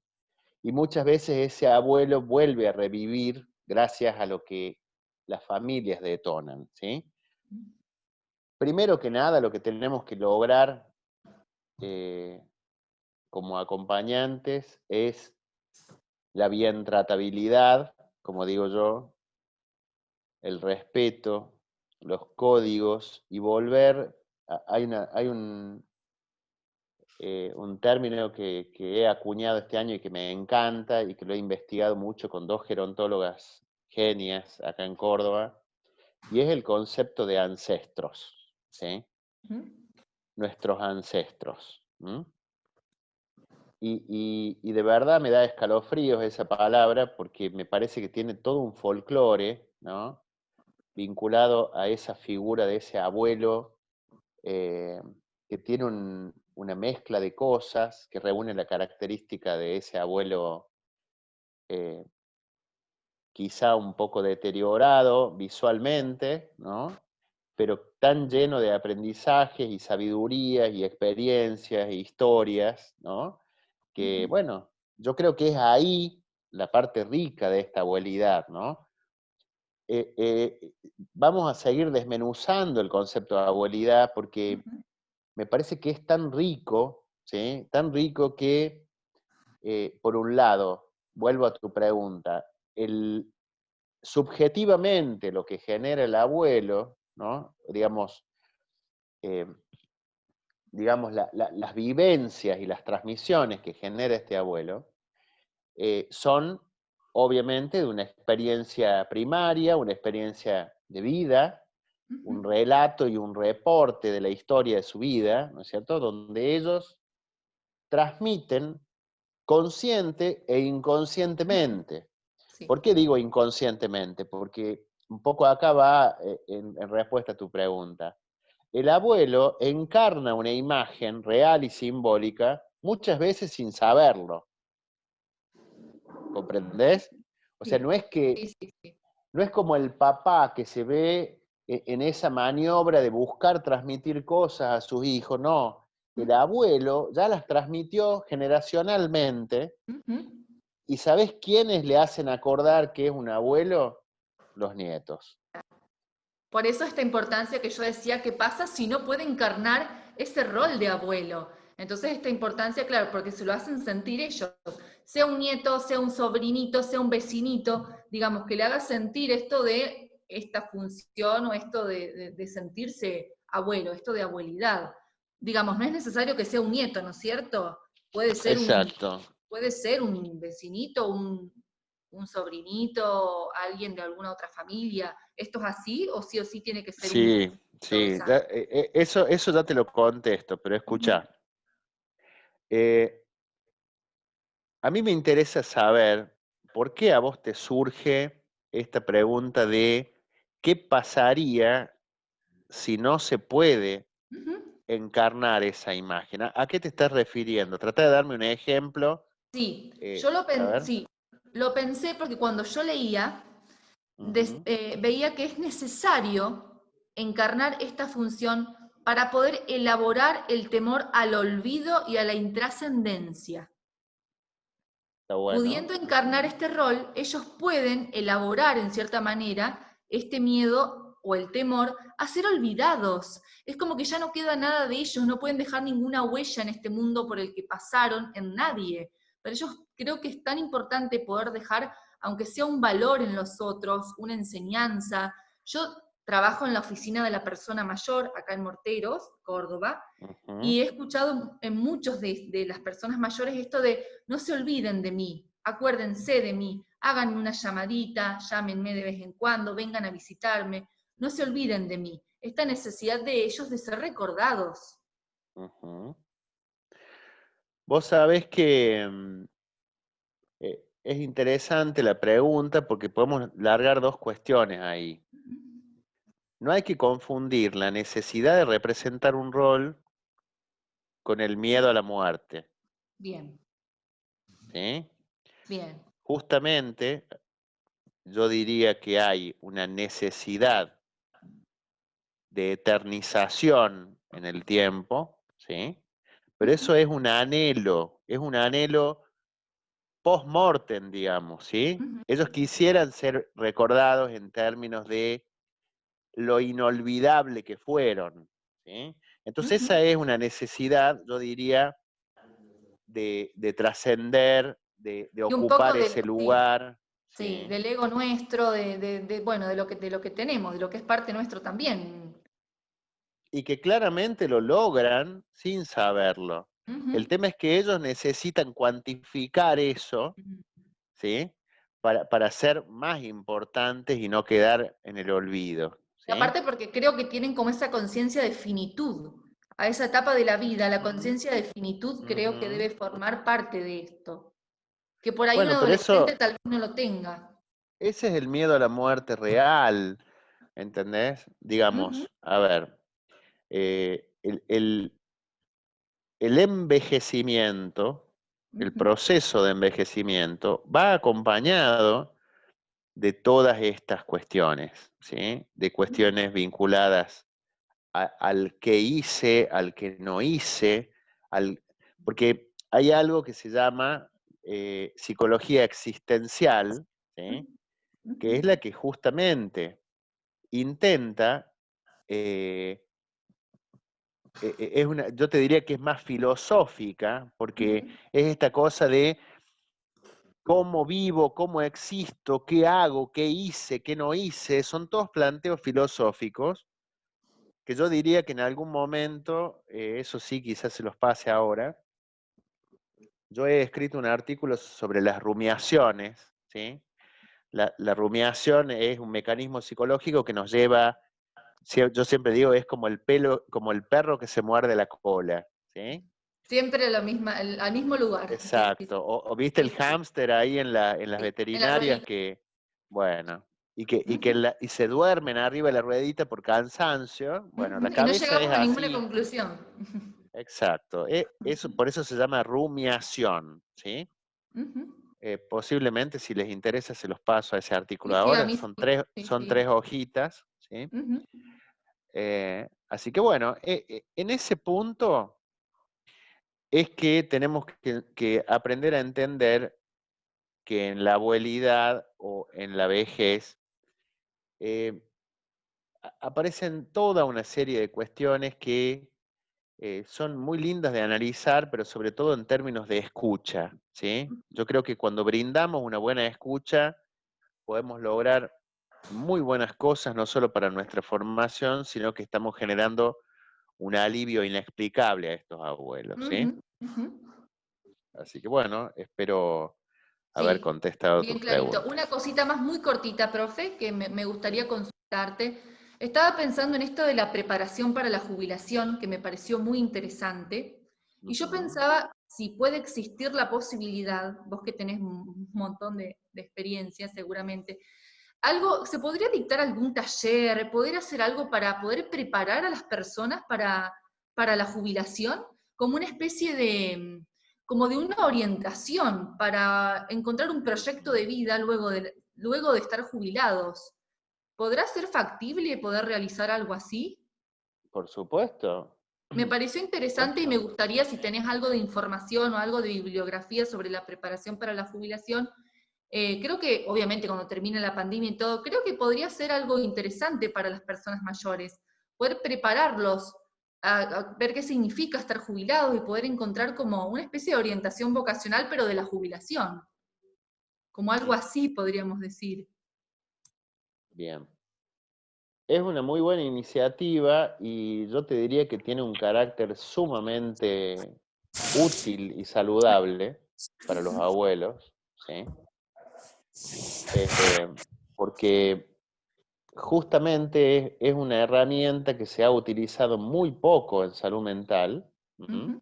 y muchas veces ese abuelo vuelve a revivir gracias a lo que las familias detonan, ¿sí? Primero que nada, lo que tenemos que lograr eh, como acompañantes es la bien tratabilidad, como digo yo, el respeto, los códigos y volver, hay un término que he acuñado este año y que me encanta y que lo he investigado mucho con dos gerontólogas genias acá en Córdoba, y es el concepto de ancestros, ¿sí? Ujú. Nuestros ancestros. Y de verdad me da escalofríos esa palabra porque me parece que tiene todo un folclore, ¿no? Vinculado a esa figura de ese abuelo que tiene una mezcla de cosas que reúne la característica de ese abuelo eh, quizá un poco deteriorado visualmente, ¿no? Pero tan lleno de aprendizajes y sabidurías y experiencias e historias, ¿no? Que, bueno, yo creo que es ahí la parte rica de esta abuelidad, ¿no? Vamos a seguir desmenuzando el concepto de abuelidad porque me parece que es tan rico, ¿sí? Tan rico que, por un lado, vuelvo a tu pregunta, subjetivamente lo que genera el abuelo, ¿no? Eh, las vivencias y las transmisiones que genera este abuelo, son obviamente de una experiencia primaria, una experiencia de vida, un relato y un reporte de la historia de su vida, ¿no es cierto? Donde ellos transmiten consciente e inconscientemente. Sí. ¿Por qué digo inconscientemente? Porque un poco acá va en respuesta a tu pregunta. El abuelo encarna una imagen real y simbólica muchas veces sin saberlo. ¿Comprendés? O sea, Sí, no es sí, que sí, sí. no es como el papá que se ve en esa maniobra de buscar transmitir cosas a sus hijos, no. El abuelo ya las transmitió generacionalmente, y ¿sabés quiénes le hacen acordar que es un abuelo? Los nietos. Por eso esta importancia que yo decía, ¿qué pasa si no puede encarnar ese rol de abuelo? Entonces esta importancia, claro, porque se lo hacen sentir ellos, sea un nieto, sea un sobrinito, sea un vecinito, digamos, que le haga sentir esto de esta función o esto de sentirse abuelo, esto de abuelidad. Digamos, no es necesario que sea un nieto, ¿no es cierto? Exacto. Puede ser un vecinito, un sobrinito, alguien de alguna otra familia. ¿Esto es así o sí tiene que ser un Sí, nieto? sí, eso ya te lo contesto, pero escucha. A mí me interesa saber por qué a vos te surge esta pregunta de qué pasaría si no se puede encarnar esa imagen. ¿A qué te estás refiriendo? Trata de darme un ejemplo. Sí, A ver. sí, lo pensé porque cuando yo leía, Ujú. veía que es necesario encarnar esta función para poder elaborar el temor al olvido y a la intrascendencia. Está bueno. Pudiendo encarnar este rol, ellos pueden elaborar en cierta manera este miedo o el temor a ser olvidados. Es como que ya no queda nada de ellos, no pueden dejar ninguna huella en este mundo por el que pasaron en nadie. Pero ellos creo que es tan importante poder dejar, aunque sea un valor en los otros, una enseñanza. Yo trabajo en la oficina de la persona mayor, acá en Morteros, Córdoba, y he escuchado en muchos de las personas mayores esto de no se olviden de mí, acuérdense de mí, háganme una llamadita, llámenme de vez en cuando, vengan a visitarme, no se olviden de mí. Esta necesidad de ellos de ser recordados. Ujú. Vos sabés que es interesante la pregunta porque podemos largar dos cuestiones ahí. No hay que confundir la necesidad de representar un rol con el miedo a la muerte. Bien, ¿Sí? bien. Justamente, yo diría que hay una necesidad de eternización en el tiempo, ¿sí? Pero eso es un anhelo post-mortem, digamos, ¿sí? Ellos quisieran ser recordados en términos de lo inolvidable que fueron, ¿sí? Entonces esa es una necesidad, yo diría, de trascender, de Y un poco ocupar ese sí, lugar. sí, ¿Sí? del ego nuestro, bueno, de lo que tenemos, de lo que es parte nuestro también. Y que claramente lo logran sin saberlo. El tema es que ellos necesitan cuantificar eso, ¿sí? Para ser más importantes y no quedar en el olvido. Y ¿Sí? aparte porque creo que tienen como esa conciencia de finitud. A esa etapa de la vida, la conciencia de finitud creo que debe formar parte de esto. Que por ahí un Bueno, pero adolescente eso, tal vez no lo tenga. ese es el miedo a la muerte real, ¿entendés? Digamos, a ver, el envejecimiento, el proceso de envejecimiento, va acompañado de todas estas cuestiones, ¿sí? De cuestiones vinculadas al que hice, al que no hice, porque hay algo que se llama psicología existencial, ¿sí? Que es la que justamente intenta, yo te diría que es más filosófica, porque es esta cosa de cómo vivo, cómo existo, qué hago, qué hice, qué no hice, son todos planteos filosóficos que yo diría que en algún momento, eso sí, quizás se los pase ahora. Yo he escrito un artículo sobre las rumiaciones, ¿sí? La rumiación es un mecanismo psicológico que nos lleva, yo siempre digo, es como como el perro que se muerde la cola, ¿sí? Siempre lo misma, al mismo lugar. Sí, sí, Exacto. O viste el sí, sí, hámster ahí en las sí. En la veterinarias ruedita. que, bueno, y se duermen arriba de la ruedita por cansancio. Bueno, la Y no cabeza es llegamos a ninguna así. conclusión. Exacto. Por eso se llama rumiación, ¿sí? Posiblemente, si les interesa, se los paso a ese artículo Sí, sí, a ahora. mí Son sí. tres, Sí, son sí. tres hojitas, ¿sí? Ujú. Así que bueno, en ese punto es que tenemos que aprender a entender que en la abuelidad o en la vejez aparecen toda una serie de cuestiones que son muy lindas de analizar, pero sobre todo en términos de escucha, ¿sí? Yo creo que cuando brindamos una buena escucha, podemos lograr muy buenas cosas, no solo para nuestra formación, sino que estamos generando un alivio inexplicable a estos abuelos, ¿sí? Ujú, ujú. Así que bueno, espero haber Sí, contestado bien tus clarito. preguntas. Una cosita más muy cortita, profe, que me gustaría consultarte. Estaba pensando en esto de la preparación para la jubilación, que me pareció muy interesante. Y yo Ujú. pensaba si puede existir la posibilidad, vos que tenés un montón de experiencia seguramente, algo, ¿se podría dictar algún taller, poder hacer algo para poder preparar a las personas para la jubilación? Como una especie de, como de una orientación para encontrar un proyecto de vida luego de estar jubilados. ¿Podrá ser factible poder realizar algo así? Por supuesto. Me pareció Por interesante y me supuesto. gustaría, si tenés algo de información o algo de bibliografía sobre la preparación para la jubilación, creo que, obviamente, cuando termine la pandemia y todo, creo que podría ser algo interesante para las personas mayores, poder prepararlos a ver qué significa estar jubilados y poder encontrar como una especie de orientación vocacional, pero de la jubilación, como algo así podríamos decir. Bien. Es una muy buena iniciativa y yo te diría que tiene un carácter sumamente útil y saludable para los abuelos, ¿sí? Porque justamente es una herramienta que se ha utilizado muy poco en salud mental, ¿m? Ujú,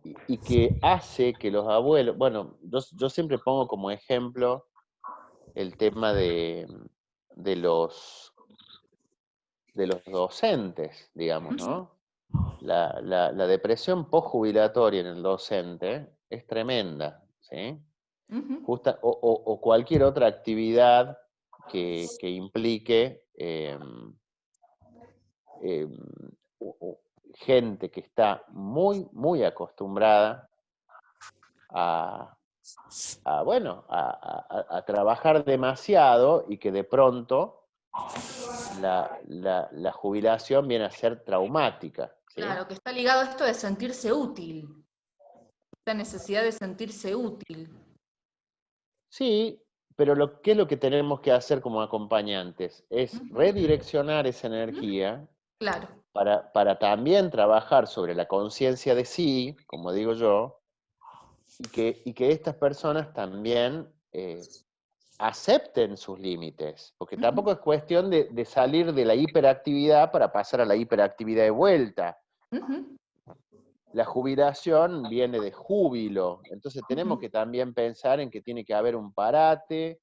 y que hace que los abuelos, bueno, yo siempre pongo como ejemplo el tema de los docentes, digamos, ¿no? La depresión postjubilatoria en el docente es tremenda, ¿sí? ujú. O cualquier otra actividad que implique em, gente que está muy, muy acostumbrada a, bueno, a trabajar demasiado y que de pronto la jubilación viene a ser traumática, ¿sí? Claro, que está ligado a esto de sentirse útil, esta necesidad de sentirse útil. Sí, pero ¿qué es lo que tenemos que hacer como acompañantes? Es Ujú, redireccionar esa ujú. energía Claro. para también trabajar sobre la conciencia de sí, como digo yo, y que estas personas también acepten sus límites, porque Ujú, tampoco es cuestión de salir de la hiperactividad para pasar a la hiperactividad de vuelta. ujú, La jubilación viene de júbilo, entonces tenemos ujú. que también pensar en que tiene que haber un parate,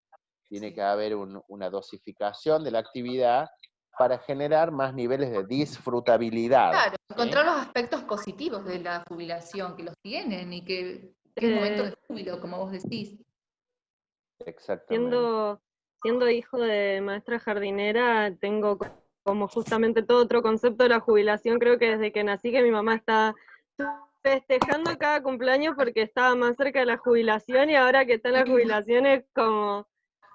tiene Sí. que haber una dosificación de la actividad para generar más niveles de disfrutabilidad, Claro, ¿sí? encontrar los aspectos positivos de la jubilación, que los tienen y que es momento Eh, de júbilo, como vos decís. Exactamente. siendo hijo de maestra jardinera, tengo como justamente todo otro concepto de la jubilación, creo que desde que nací que mi mamá está festejando cada cumpleaños porque estaba más cerca de la jubilación y ahora que está en Qué la lindo. jubilación es como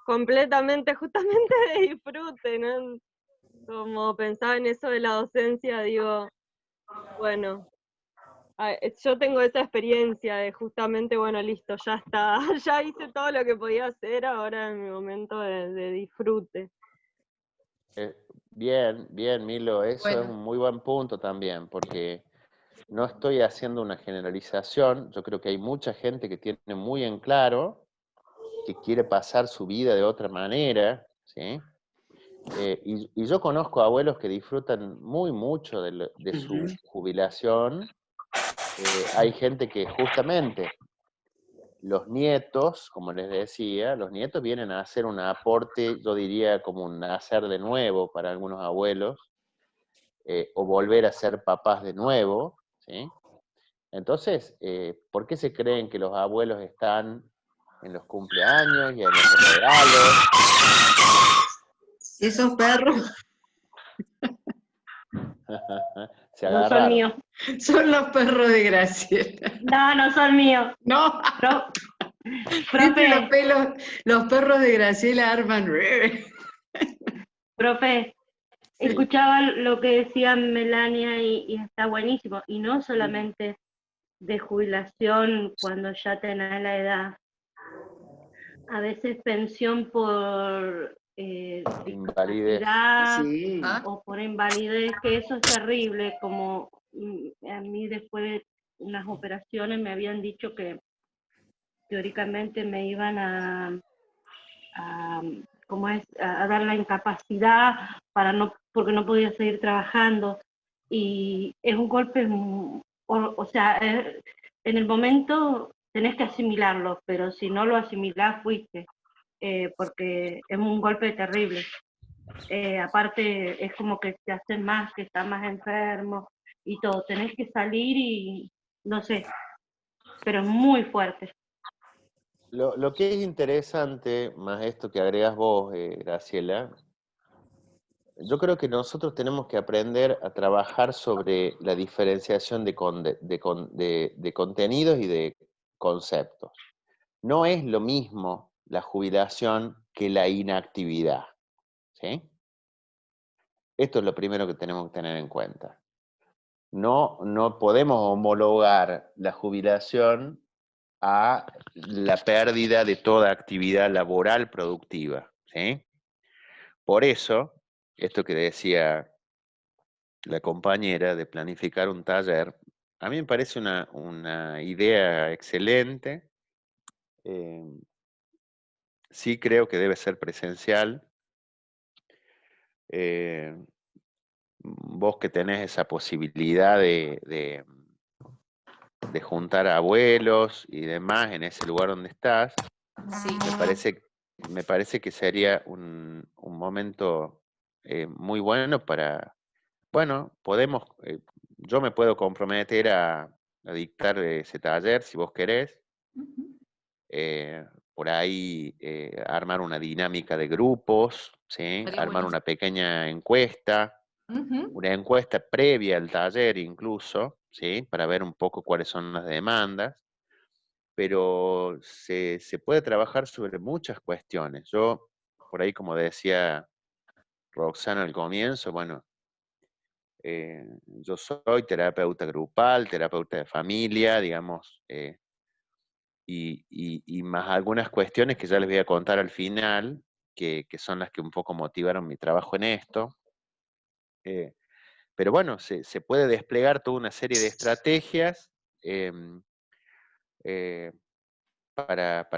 completamente, justamente de disfrute, ¿no? Como pensaba en eso de la docencia, digo, bueno, yo tengo esa experiencia de justamente, bueno, listo, ya está, ya hice todo lo que podía hacer, ahora es mi momento de disfrute. Eh, Bien, bien, Milo, eso es Bueno, un muy buen punto también, porque no estoy haciendo una generalización, yo creo que hay mucha gente que tiene muy en claro que quiere pasar su vida de otra manera, ¿sí? Y yo conozco abuelos que disfrutan muy mucho de su jubilación. Hay gente que justamente los nietos, como les decía, los nietos vienen a hacer un aporte, yo diría como un nacer de nuevo para algunos abuelos, o volver a ser papás de nuevo, ¿sí? Entonces, ¿por qué se creen que los abuelos están en los cumpleaños y en los regalos? ¿Y esos perros? Se No son agarraron. míos. Son los perros de Graciela. No, no son míos. No, Profe, los perros de Graciela arman. profe, escuchaba lo que decía Melania y está buenísimo. Y no solamente de jubilación cuando ya tenés la edad. A veces pensión por Invalidez. discapacidad Sí. o por invalidez, que eso es terrible. Como a mí después de unas operaciones me habían dicho que teóricamente me iban a dar la incapacidad porque no podía seguir trabajando. Y es un golpe, o sea, en el momento tenés que asimilarlo, pero si no lo asimilás, fuiste, porque es un golpe terrible. Aparte, es como que te hacen más, que estás más enfermo y todo. Tenés que salir y no sé, pero es muy fuerte. Lo que es interesante, más esto que agregas vos, Graciela, yo creo que nosotros tenemos que aprender a trabajar sobre la diferenciación de contenidos y de conceptos. No es lo mismo la jubilación que la inactividad, ¿sí? Esto es lo primero que tenemos que tener en cuenta. No podemos homologar la jubilación a la pérdida de toda actividad laboral productiva, ¿sí? Por eso, esto que decía la compañera de planificar un taller, a mí me parece una idea excelente. Sí creo que debe ser presencial. Vos que tenés esa posibilidad de juntar a abuelos y demás en ese lugar donde estás, Sí. me parece que sería un momento muy bueno para, bueno, yo me puedo comprometer a dictar ese taller si vos querés. Por ahí armar una dinámica de grupos, ¿sí? Estaría Armar buenísimo. una pequeña encuesta, una encuesta previa al taller incluso, ¿sí? Para ver un poco cuáles son las demandas, pero se puede trabajar sobre muchas cuestiones. Yo, por ahí como decía Roxana al comienzo, bueno, yo soy terapeuta grupal, terapeuta de familia, digamos, y más algunas cuestiones que ya les voy a contar al final, que son las que un poco motivaron mi trabajo en esto. Pero bueno, se puede desplegar toda una serie de estrategias para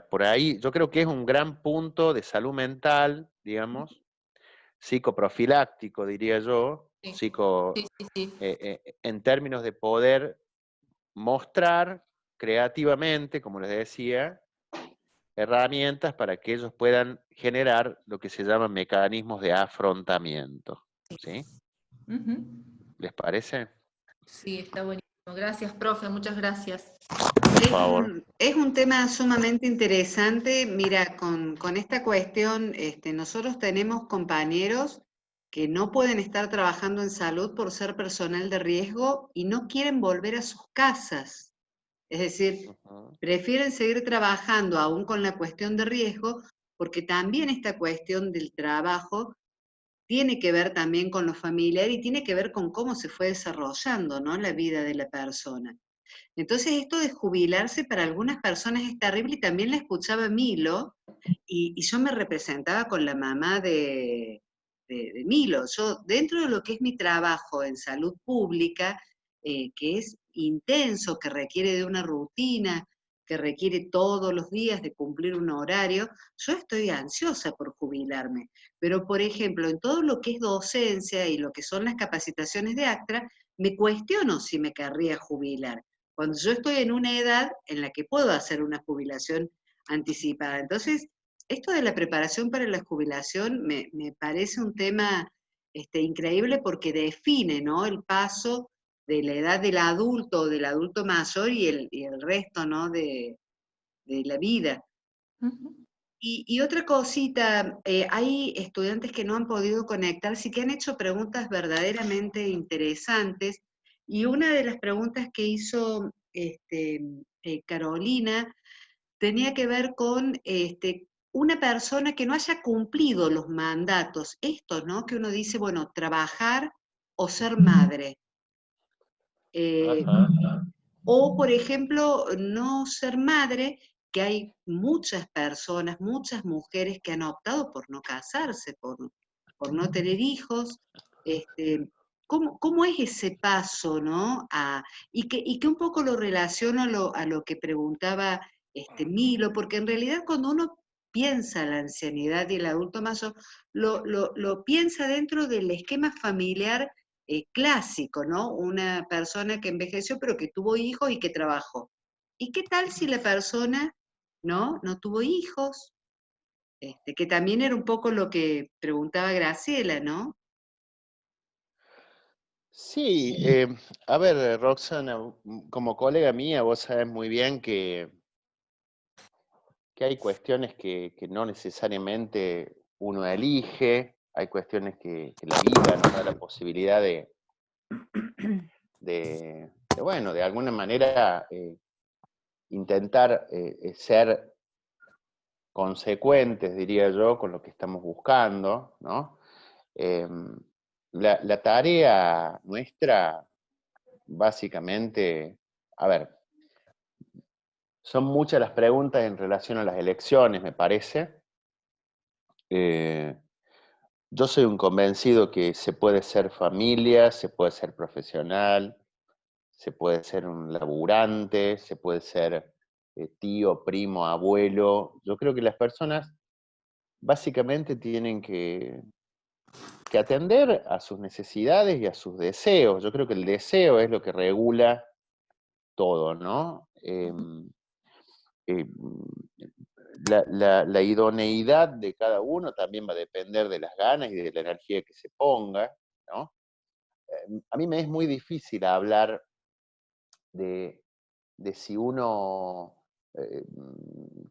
por ahí, yo creo que es un gran punto de salud mental, digamos, psicoprofiláctico, diría yo, Sí. en términos de poder mostrar creativamente, como les decía, herramientas para que ellos puedan generar lo que se llaman mecanismos de afrontamiento. ¿Sí? ¿Les parece? Sí, está buenísimo. Gracias, profe, muchas gracias. Por favor. Es un tema sumamente interesante. Mira, con esta cuestión, nosotros tenemos compañeros que no pueden estar trabajando en salud por ser personal de riesgo y no quieren volver a sus casas. Es decir, prefieren seguir trabajando aún con la cuestión de riesgo, porque también esta cuestión del trabajo tiene que ver también con lo familiar y tiene que ver con cómo se fue desarrollando, ¿no?, la vida de la persona. Entonces esto de jubilarse para algunas personas es terrible, y también la escuchaba a Milo, y yo me representaba con la mamá de Milo. Yo, dentro de lo que es mi trabajo en salud pública, que es intenso, que requiere de una rutina, que requiere todos los días de cumplir un horario, yo estoy ansiosa por jubilarme. Pero, por ejemplo, en todo lo que es docencia y lo que son las capacitaciones de ACTRA, me cuestiono si me querría jubilar, cuando yo estoy en una edad en la que puedo hacer una jubilación anticipada. Entonces, esto de la preparación para la jubilación me parece un tema increíble, porque define, ¿no?, el paso de la edad del adulto mayor y el resto, ¿no?, de la vida. Y otra cosita, hay estudiantes que no han podido conectarse y que han hecho preguntas verdaderamente interesantes. Y una de las preguntas que hizo Carolina tenía que ver con una persona que no haya cumplido los mandatos. Esto, ¿no? Que uno dice, bueno, trabajar o ser madre. Ajá. O, por ejemplo, no ser madre, que hay muchas personas, muchas mujeres que han optado por no casarse, por no tener hijos. ¿Cómo es ese paso, no? Y que un poco lo relaciono a lo que preguntaba Milo, porque en realidad cuando uno piensa la ancianidad y el adulto mayor, lo piensa dentro del esquema familiar clásico, ¿no? Una persona que envejeció pero que tuvo hijos y que trabajó. ¿Y qué tal si la persona no tuvo hijos? Que también era un poco lo que preguntaba Graciela, ¿no? Sí, a ver, Roxana, como colega mía, vos sabés muy bien que hay cuestiones que no necesariamente uno elige, hay cuestiones que la vida nos da la posibilidad bueno, de alguna manera intentar ser consecuentes, diría yo, con lo que estamos buscando, ¿no? La tarea nuestra, básicamente, a ver, son muchas las preguntas en relación a las elecciones, me parece. Yo soy un convencido que se puede ser familia, se puede ser profesional, se puede ser un laburante, se puede ser tío, primo, abuelo. Yo creo que las personas básicamente tienen que atender a sus necesidades y a sus deseos. Yo creo que el deseo es lo que regula todo, ¿no? La idoneidad de cada uno también va a depender de las ganas y de la energía que se ponga, ¿no? A mí me es muy difícil hablar de si uno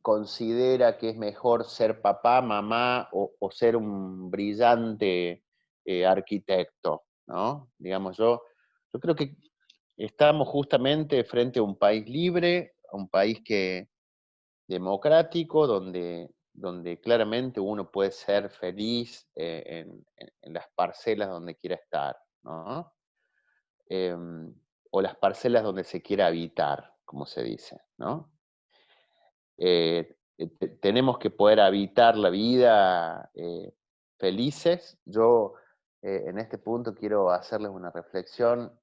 considera que es mejor ser papá, mamá o ser un brillante arquitecto, ¿no? Digamos, yo creo que estamos justamente frente a un país libre, a un país democrático, donde claramente uno puede ser feliz en las parcelas donde quiera estar, ¿no? O las parcelas donde se quiera habitar, como se dice, ¿no? Tenemos que poder habitar la vida felices. Yo en este punto quiero hacerles una reflexión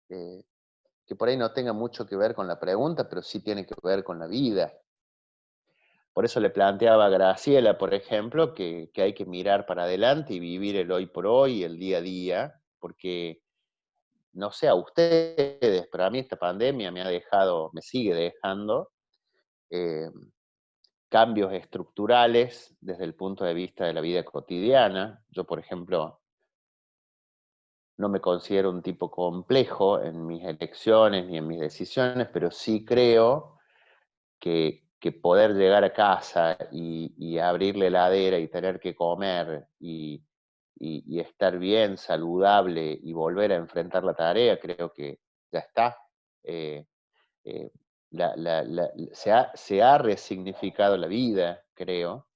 que por ahí no tenga mucho que ver con la pregunta, pero sí tiene que ver con la vida. Por eso le planteaba a Graciela, por ejemplo, que hay que mirar para adelante y vivir el hoy por hoy, el día a día, porque no sé a ustedes, pero a mí esta pandemia me sigue dejando cambios estructurales desde el punto de vista de la vida cotidiana. Yo, por ejemplo, no me considero un tipo complejo en mis elecciones ni en mis decisiones, pero sí creo que poder llegar a casa y abrir la heladera y tener que comer y estar bien, saludable y volver a enfrentar la tarea, creo que ya está. Eh, se ha resignificado la vida, creo.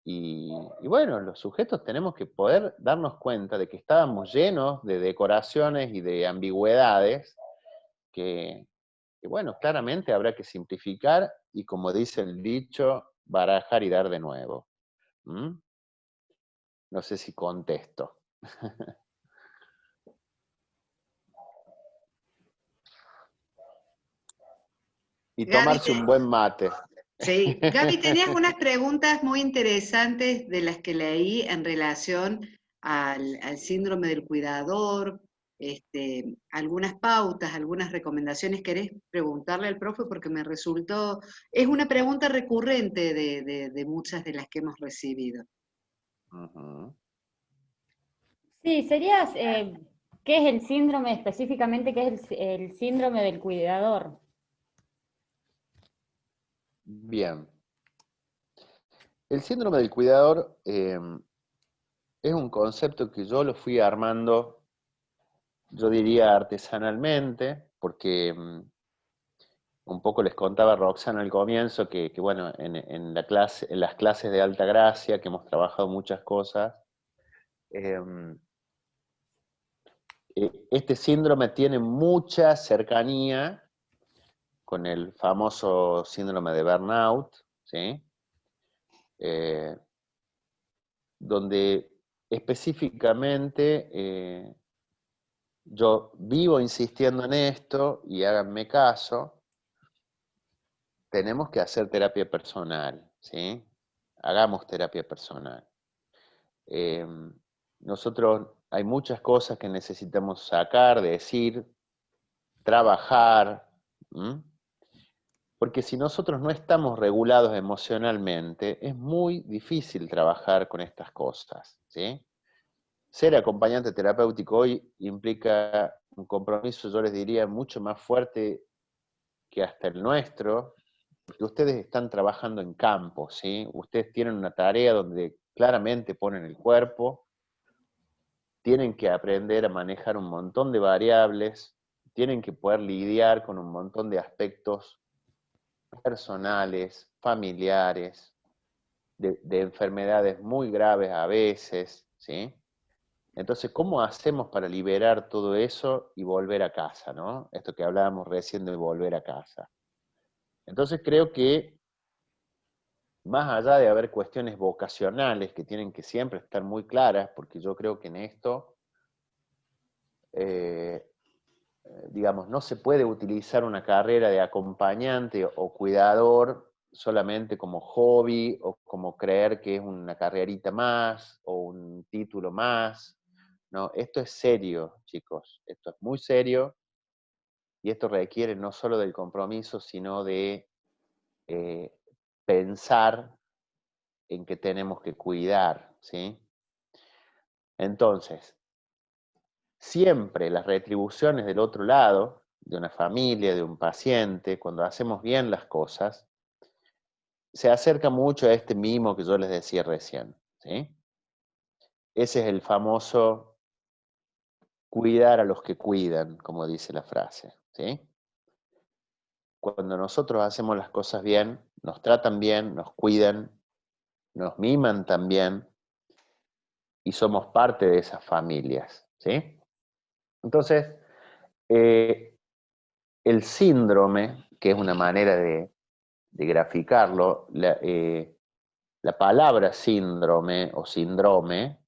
Y bueno, los sujetos tenemos que poder darnos cuenta de que estábamos llenos de decoraciones y de ambigüedades que bueno, claramente habrá que simplificar y, como dice el dicho, barajar y dar de nuevo. ¿Mm? No sé si contesto. Y Gaby, tomarse un buen mate. sí, Gaby, tenías unas preguntas muy interesantes de las que leí en relación al síndrome del cuidador, algunas pautas, algunas recomendaciones. ¿Querés preguntarle al profe? Porque me resultó, es una pregunta recurrente de muchas de las que hemos recibido. Uh-huh. Sí, sería, ¿qué es el síndrome específicamente? ¿Qué es el síndrome del cuidador? Bien. El síndrome del cuidador es un concepto que yo lo fui armando, yo diría artesanalmente, porque un poco les contaba a Roxana al comienzo que bueno, en las clases de Alta Gracia, que hemos trabajado muchas cosas, este síndrome tiene mucha cercanía con el famoso síndrome de burnout, ¿sí? Donde específicamente yo vivo insistiendo en esto, y háganme caso, tenemos que hacer terapia personal, ¿sí? Hagamos terapia personal. Nosotros hay muchas cosas que necesitamos sacar, decir, trabajar, ¿m? Porque si nosotros no estamos regulados emocionalmente, es muy difícil trabajar con estas cosas, ¿sí? Ser acompañante terapéutico hoy implica un compromiso, yo les diría, mucho más fuerte que hasta el nuestro, porque ustedes están trabajando en campo, ¿sí? Ustedes tienen una tarea donde claramente ponen el cuerpo, tienen que aprender a manejar un montón de variables, tienen que poder lidiar con un montón de aspectos personales, familiares, de enfermedades muy graves a veces, ¿sí? Entonces, ¿cómo hacemos para liberar todo eso y volver a casa, ¿no? Esto que hablábamos recién de volver a casa. Entonces creo que, más allá de haber cuestiones vocacionales que tienen que siempre estar muy claras, porque yo creo que en esto, digamos, no se puede utilizar una carrera de acompañante o cuidador solamente como hobby o como creer que es una carrerita más o un título más. No, esto es serio, chicos, esto es muy serio, y esto requiere no solo del compromiso, sino de pensar en que tenemos que cuidar, ¿sí? Entonces, siempre las retribuciones del otro lado, de una familia, de un paciente, cuando hacemos bien las cosas, se acerca mucho a este mimo que yo les decía recién, ¿sí? Ese es el famoso cuidar a los que cuidan, como dice la frase, ¿sí? Cuando nosotros hacemos las cosas bien, nos tratan bien, nos cuidan, nos miman también, y somos parte de esas familias, ¿sí? Entonces, el síndrome, que es una manera de graficarlo, la palabra síndrome o síndrome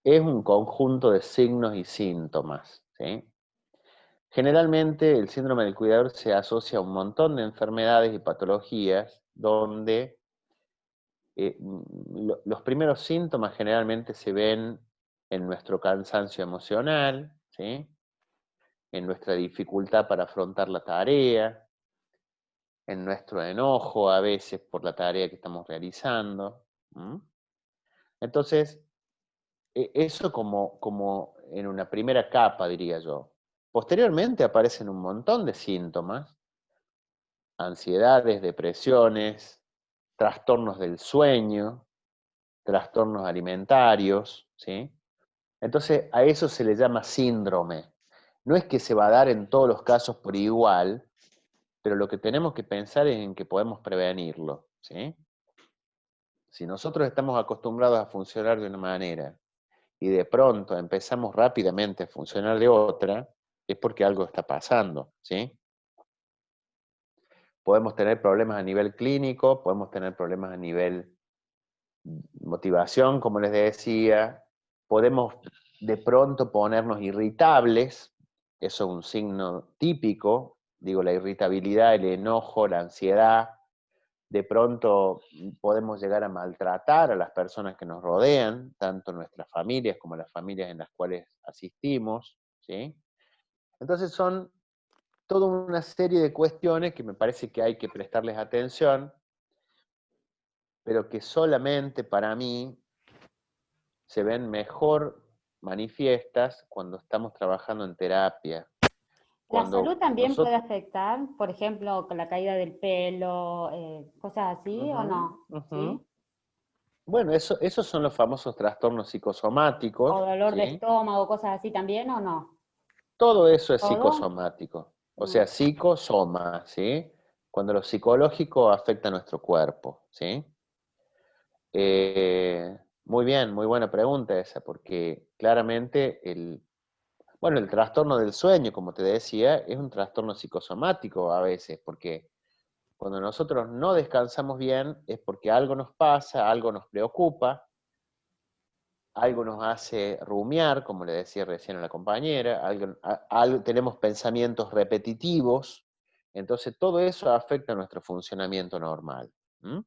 es un conjunto de signos y síntomas, ¿sí? Generalmente el síndrome del cuidador se asocia a un montón de enfermedades y patologías donde los primeros síntomas generalmente se ven en nuestro cansancio emocional, ¿sí? En nuestra dificultad para afrontar la tarea, en nuestro enojo a veces por la tarea que estamos realizando. ¿Mm? Entonces, eso como en una primera capa, diría yo. Posteriormente aparecen un montón de síntomas: ansiedades, depresiones, trastornos del sueño, trastornos alimentarios, ¿sí? Entonces, a eso se le llama síndrome. No es que se va a dar en todos los casos por igual, pero lo que tenemos que pensar es en que podemos prevenirlo, ¿sí? Si nosotros estamos acostumbrados a funcionar de una manera y de pronto empezamos rápidamente a funcionar de otra, es porque algo está pasando, ¿sí? Podemos tener problemas a nivel clínico, podemos tener problemas a nivel motivación, como les decía, podemos de pronto ponernos irritables, eso es un signo típico, digo, la irritabilidad, el enojo, la ansiedad. De pronto podemos llegar a maltratar a las personas que nos rodean, tanto nuestras familias como las familias en las cuales asistimos, ¿sí? Entonces son toda una serie de cuestiones que me parece que hay que prestarles atención, pero que solamente para mí se ven mejor manifiestas cuando estamos trabajando en terapia. ¿La salud Cuando también puede nosotros... afectar, por ejemplo, con la caída del pelo, cosas así o no? Ujú. ¿Sí? Bueno, esos son los famosos trastornos ¿O psicosomáticos, dolor de ¿sí? estómago, cosas así también o no? Todo eso es ¿Todo? psicosomático, o Mm. sea, psicosoma, ¿sí? Cuando lo psicológico afecta a nuestro cuerpo, ¿sí? Muy bien, muy buena pregunta esa, porque claramente bueno, el trastorno del sueño, como te decía, es un trastorno psicosomático a veces, porque cuando nosotros no descansamos bien es porque algo nos pasa, algo nos preocupa, algo nos hace rumiar, como le decía recién a la compañera, tenemos pensamientos repetitivos, entonces todo eso afecta a nuestro funcionamiento normal. ¿Mm?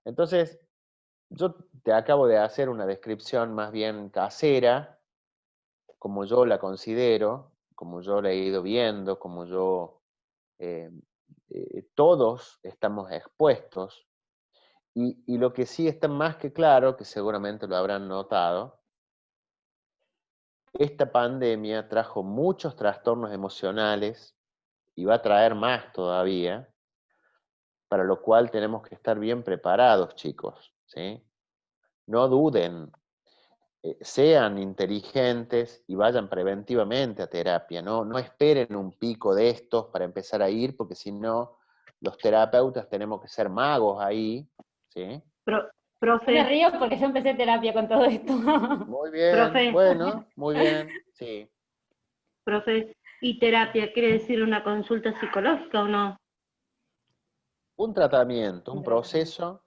Entonces, yo te acabo de hacer una descripción más bien casera, como yo la considero, como yo la he ido viendo, como yo, eh, todos estamos expuestos, y lo que sí está más que claro, que seguramente lo habrán notado, esta pandemia trajo muchos trastornos emocionales y va a traer más todavía, para lo cual tenemos que estar bien preparados, chicos, ¿sí? No duden, sean inteligentes y vayan preventivamente a terapia, ¿no? No esperen un pico de estos para empezar a ir, porque si no, los terapeutas tenemos que ser magos ahí, ¿sí? Pro- Yo me profe, río porque yo empecé terapia con todo esto. Muy bien, profe, bueno, muy bien, sí. profe, ¿y terapia quiere decir una consulta psicológica o no? Un tratamiento, Un un tratamiento. proceso,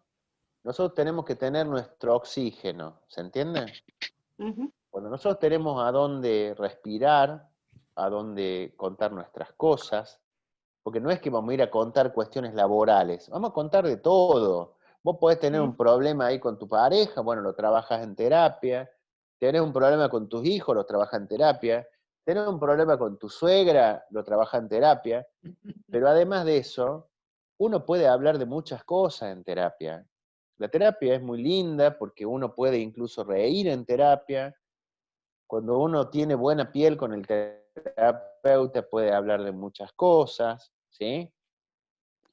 nosotros tenemos que tener nuestro oxígeno, ¿se entiende? Ujú. Cuando nosotros tenemos a dónde respirar, a dónde contar nuestras cosas, porque no es que vamos a ir a contar cuestiones laborales, vamos a contar de todo. Vos podés tener un Sí. problema ahí con tu pareja, bueno, lo trabajas en terapia, tenés un problema con tus hijos, lo trabajas en terapia, tenés un problema con tu suegra, lo trabajas en terapia, pero además de eso, uno puede hablar de muchas cosas en terapia. La terapia es muy linda porque uno puede incluso reír en terapia. Cuando uno tiene buena piel con el terapeuta puede hablar de muchas cosas, ¿sí?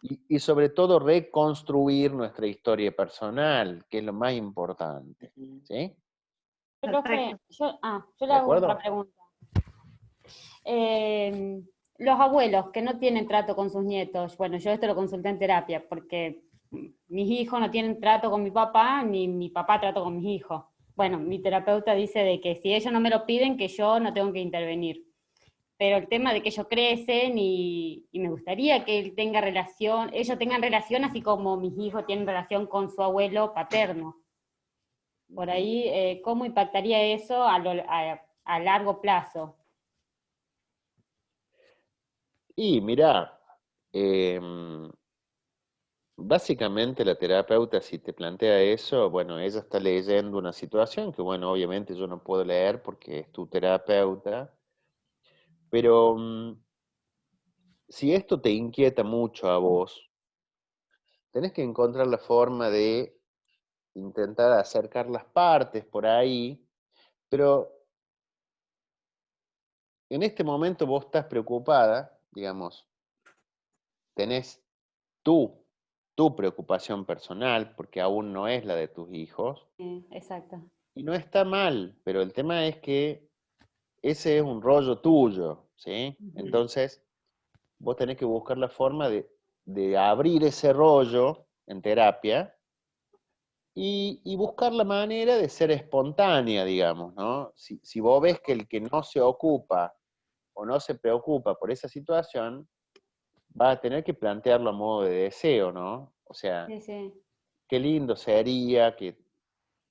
Y sobre todo reconstruir nuestra historia personal, que es lo más importante, ¿sí? Profe, Perfecto. yo le ¿De hago otra acuerdo? pregunta. Los abuelos que no tienen trato con sus nietos, bueno, yo esto lo consulté en terapia, porque mis hijos no tienen trato con mi papá, ni mi papá trato con mis hijos. Bueno, mi terapeuta dice de que si ellos no me lo piden, que yo no tengo que intervenir. Pero el tema de que ellos crecen y me gustaría que él tenga relación, ellos tengan relación así como mis hijos tienen relación con su abuelo paterno. Por ahí, ¿cómo impactaría eso a largo plazo? Y mirá, básicamente la terapeuta si te plantea eso, bueno, ella está leyendo una situación que, bueno, obviamente yo no puedo leer porque es tu terapeuta, pero si esto te inquieta mucho a vos, tenés que encontrar la forma de intentar acercar las partes por ahí, pero en este momento vos estás preocupada, digamos, tenés tú, tu preocupación personal, porque aún no es la de tus hijos, Exacto. y no está mal, pero el tema es que ese es un rollo tuyo, ¿sí? Ujú. Entonces, vos tenés que buscar la forma de abrir ese rollo en terapia y buscar la manera de ser espontánea, digamos, ¿no? Si vos ves que el que no se ocupa o no se preocupa por esa situación, vas a tener que plantearlo a modo de deseo, ¿no? O sea, Sí, sí. qué lindo sería que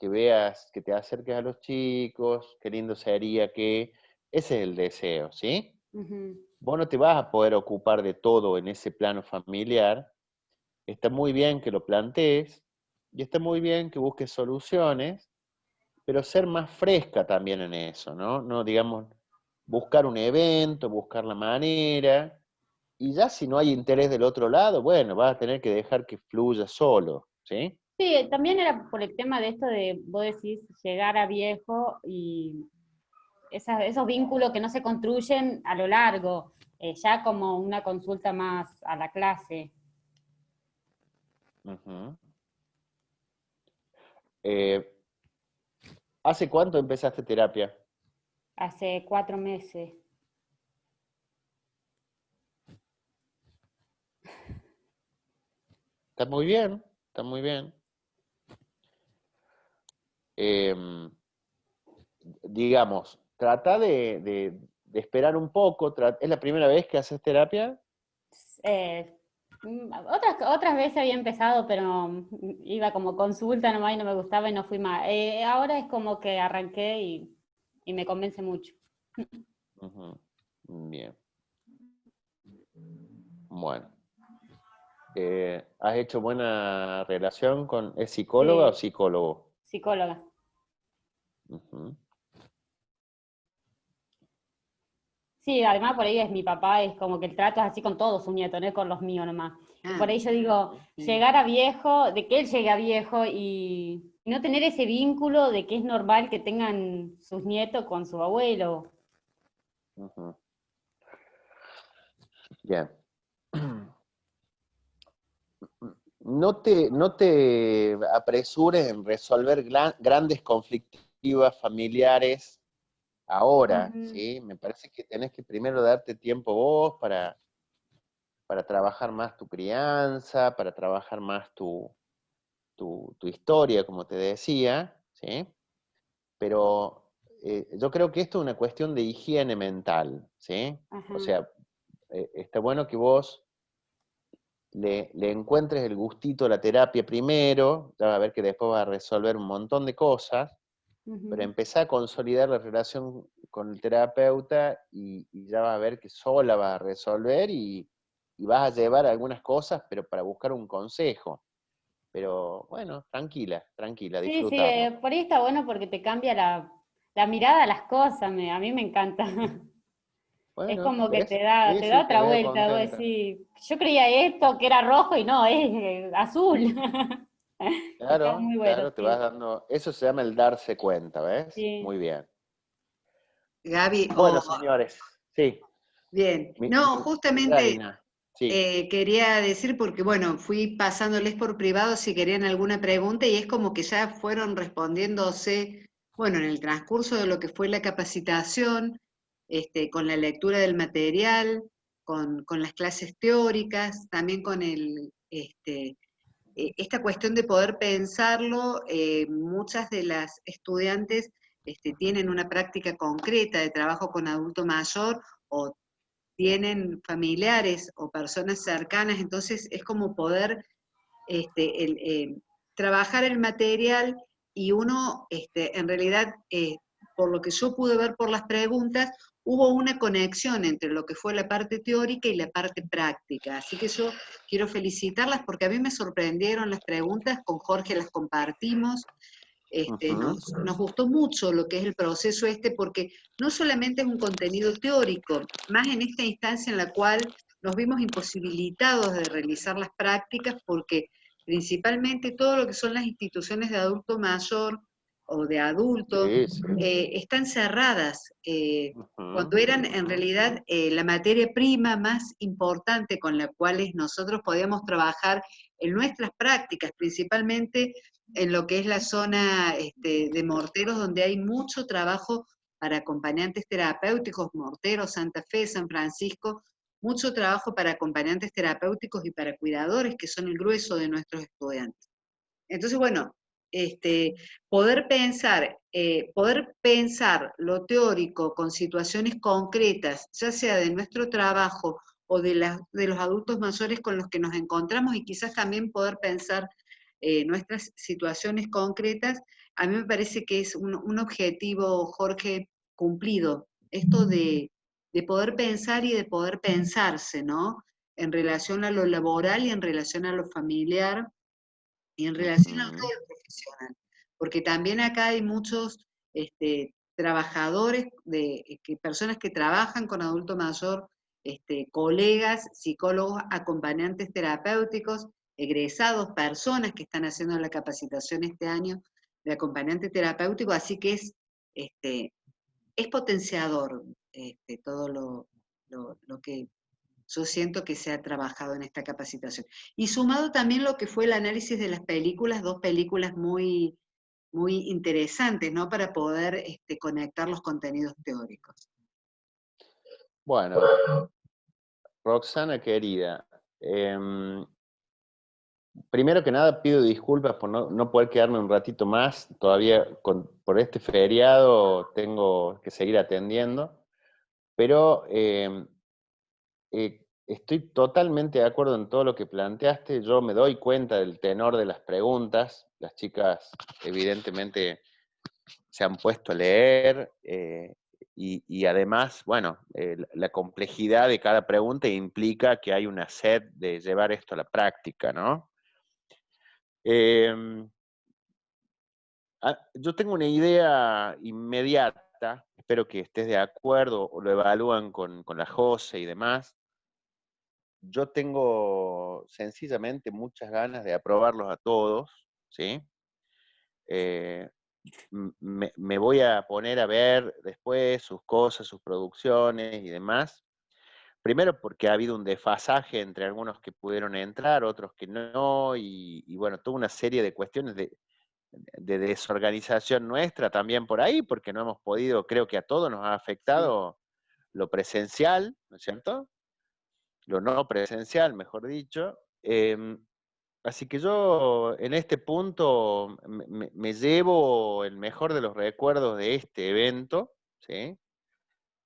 veas, que te acerques a los chicos, qué lindo sería que... Ese es el deseo, ¿sí? Ujú. Vos no te vas a poder ocupar de todo en ese plano familiar. Está muy bien que lo plantees y está muy bien que busques soluciones, pero ser más fresca también en eso, ¿no? No, digamos, buscar un evento, buscar la manera, y ya si no hay interés del otro lado, bueno, vas a tener que dejar que fluya solo, ¿sí? Sí, también era por el tema de esto de, vos decís, llegar a viejo y esos vínculos que no se construyen a lo largo, ya como una consulta más a la clase. Ujú. Eh, ¿Hace cuánto empezaste terapia? Hace 4 meses. Está muy bien, está muy bien. Em, digamos, trata de esperar un poco. ¿Es la primera vez que haces terapia? Otras veces había empezado, pero iba como consulta nomás y no me gustaba y no fui más. Ahora es como que arranqué y me convence mucho. Ujú. Bien. Bueno. ¿Has hecho buena relación con... ¿Es psicóloga o Sí, psicólogo? psicóloga. Ujú. Sí, además por ahí es mi papá, es como que el trato es así con todos sus nietos, no es con los míos nomás. Y Ah, por ahí yo digo, sí. llegar a viejo, de que él llegue a viejo y no tener ese vínculo de que es normal que tengan sus nietos con su abuelo. Ujú. Bien. No te apresures en resolver grandes conflictivas familiares ahora, Ujú. ¿sí? Me parece que tenés que primero darte tiempo vos para trabajar más tu crianza, para trabajar más tu historia, como te decía, ¿sí? Pero yo creo que esto es una cuestión de higiene mental, ¿sí? Ajá. O sea, está bueno que vos le encuentres el gustito a la terapia primero, ya vas a ver que después vas a resolver un montón de cosas, pero Ujú. empezá a consolidar la relación con el terapeuta y ya vas a ver que sola vas a resolver y vas a llevar algunas cosas, pero para buscar un consejo. Pero bueno, tranquila, tranquila, Sí, sí, disfrutarlo. por ahí está bueno porque te cambia la mirada a las cosas, a mí me encanta. Es Bueno, como que ¿ves? te Sí, da sí, te otra veo vuelta, vos contenta. decís, yo creía esto que era rojo y no, es azul. Está Claro, muy bueno, claro, te vas sí, dando, eso se llama el darse cuenta, ¿ves? sí. Muy bien. Gaby, Bueno, señores, sí, bien. No, mirá, justamente Lina, sí. quería decir, porque bueno, fui pasándoles por privado si querían alguna pregunta y es como que ya fueron respondiéndose, bueno, en el transcurso de lo que fue la capacitación, con la lectura del material, con las clases teóricas, también con esta cuestión de poder pensarlo. Muchas de las estudiantes tienen una práctica concreta de trabajo con adulto mayor o tienen familiares o personas cercanas, entonces es como poder trabajar el material y uno, en realidad, por lo que yo pude ver por las preguntas, hubo una conexión entre lo que fue la parte teórica y la parte práctica. Así que yo quiero felicitarlas porque a mí me sorprendieron las preguntas, con Jorge las compartimos. Ujú. Nos gustó mucho lo que es el proceso porque no solamente es un contenido teórico, más en esta instancia en la cual nos vimos imposibilitados de realizar las prácticas porque principalmente todo lo que son las instituciones de adulto mayor o de adulto Sí, sí. están cerradas, Ujú, cuando eran en ujú. realidad la materia prima más importante con la cual nosotros podíamos trabajar en nuestras prácticas, principalmente en lo que es la zona de Morteros, donde hay mucho trabajo para acompañantes terapéuticos, Morteros, Santa Fe, San Francisco, mucho trabajo para acompañantes terapéuticos y para cuidadores, que son el grueso de nuestros estudiantes. Entonces, bueno, este, poder pensar lo teórico con situaciones concretas, ya sea de nuestro trabajo o de los adultos mayores con los que nos encontramos y quizás también poder pensar nuestras situaciones concretas, a mí me parece que es un objetivo, Jorge, cumplido. Esto de poder pensar y de poder pensarse, ¿no? En relación a lo laboral y en relación a lo familiar y en relación al Ujú. rol profesional, porque también acá hay muchos trabajadores, personas que trabajan con adulto mayor, colegas, psicólogos, acompañantes terapéuticos, egresados, personas que están haciendo la capacitación este año de acompañante terapéutico, así que este, es potenciador todo lo que yo siento que se ha trabajado en esta capacitación. Y sumado también lo que fue el análisis de las películas, dos películas muy, muy interesantes, ¿no? Para poder conectar los contenidos teóricos. Bueno, Roxana querida, primero que nada pido disculpas por no poder quedarme un ratito más, todavía por este feriado tengo que seguir atendiendo, pero estoy totalmente de acuerdo en todo lo que planteaste. Yo me doy cuenta del tenor de las preguntas. Las chicas evidentemente se han puesto a leer y además, bueno, la complejidad de cada pregunta implica que hay una sed de llevar esto a la práctica, ¿no? Yo tengo una idea inmediata, espero que estés de acuerdo o lo evalúan con la Jose y demás. Yo tengo sencillamente muchas ganas de aprobarlos a todos, ¿sí? Me voy a poner a ver después sus cosas, sus producciones y demás. Primero porque ha habido un desfasaje entre algunos que pudieron entrar, otros que no, y bueno, toda una serie de cuestiones de desorganización nuestra también por ahí, porque no hemos podido, creo que a todos nos ha afectado lo presencial, ¿no es cierto? Lo no presencial, mejor dicho. Así que yo en este punto me llevo el mejor de los recuerdos de este evento, ¿sí?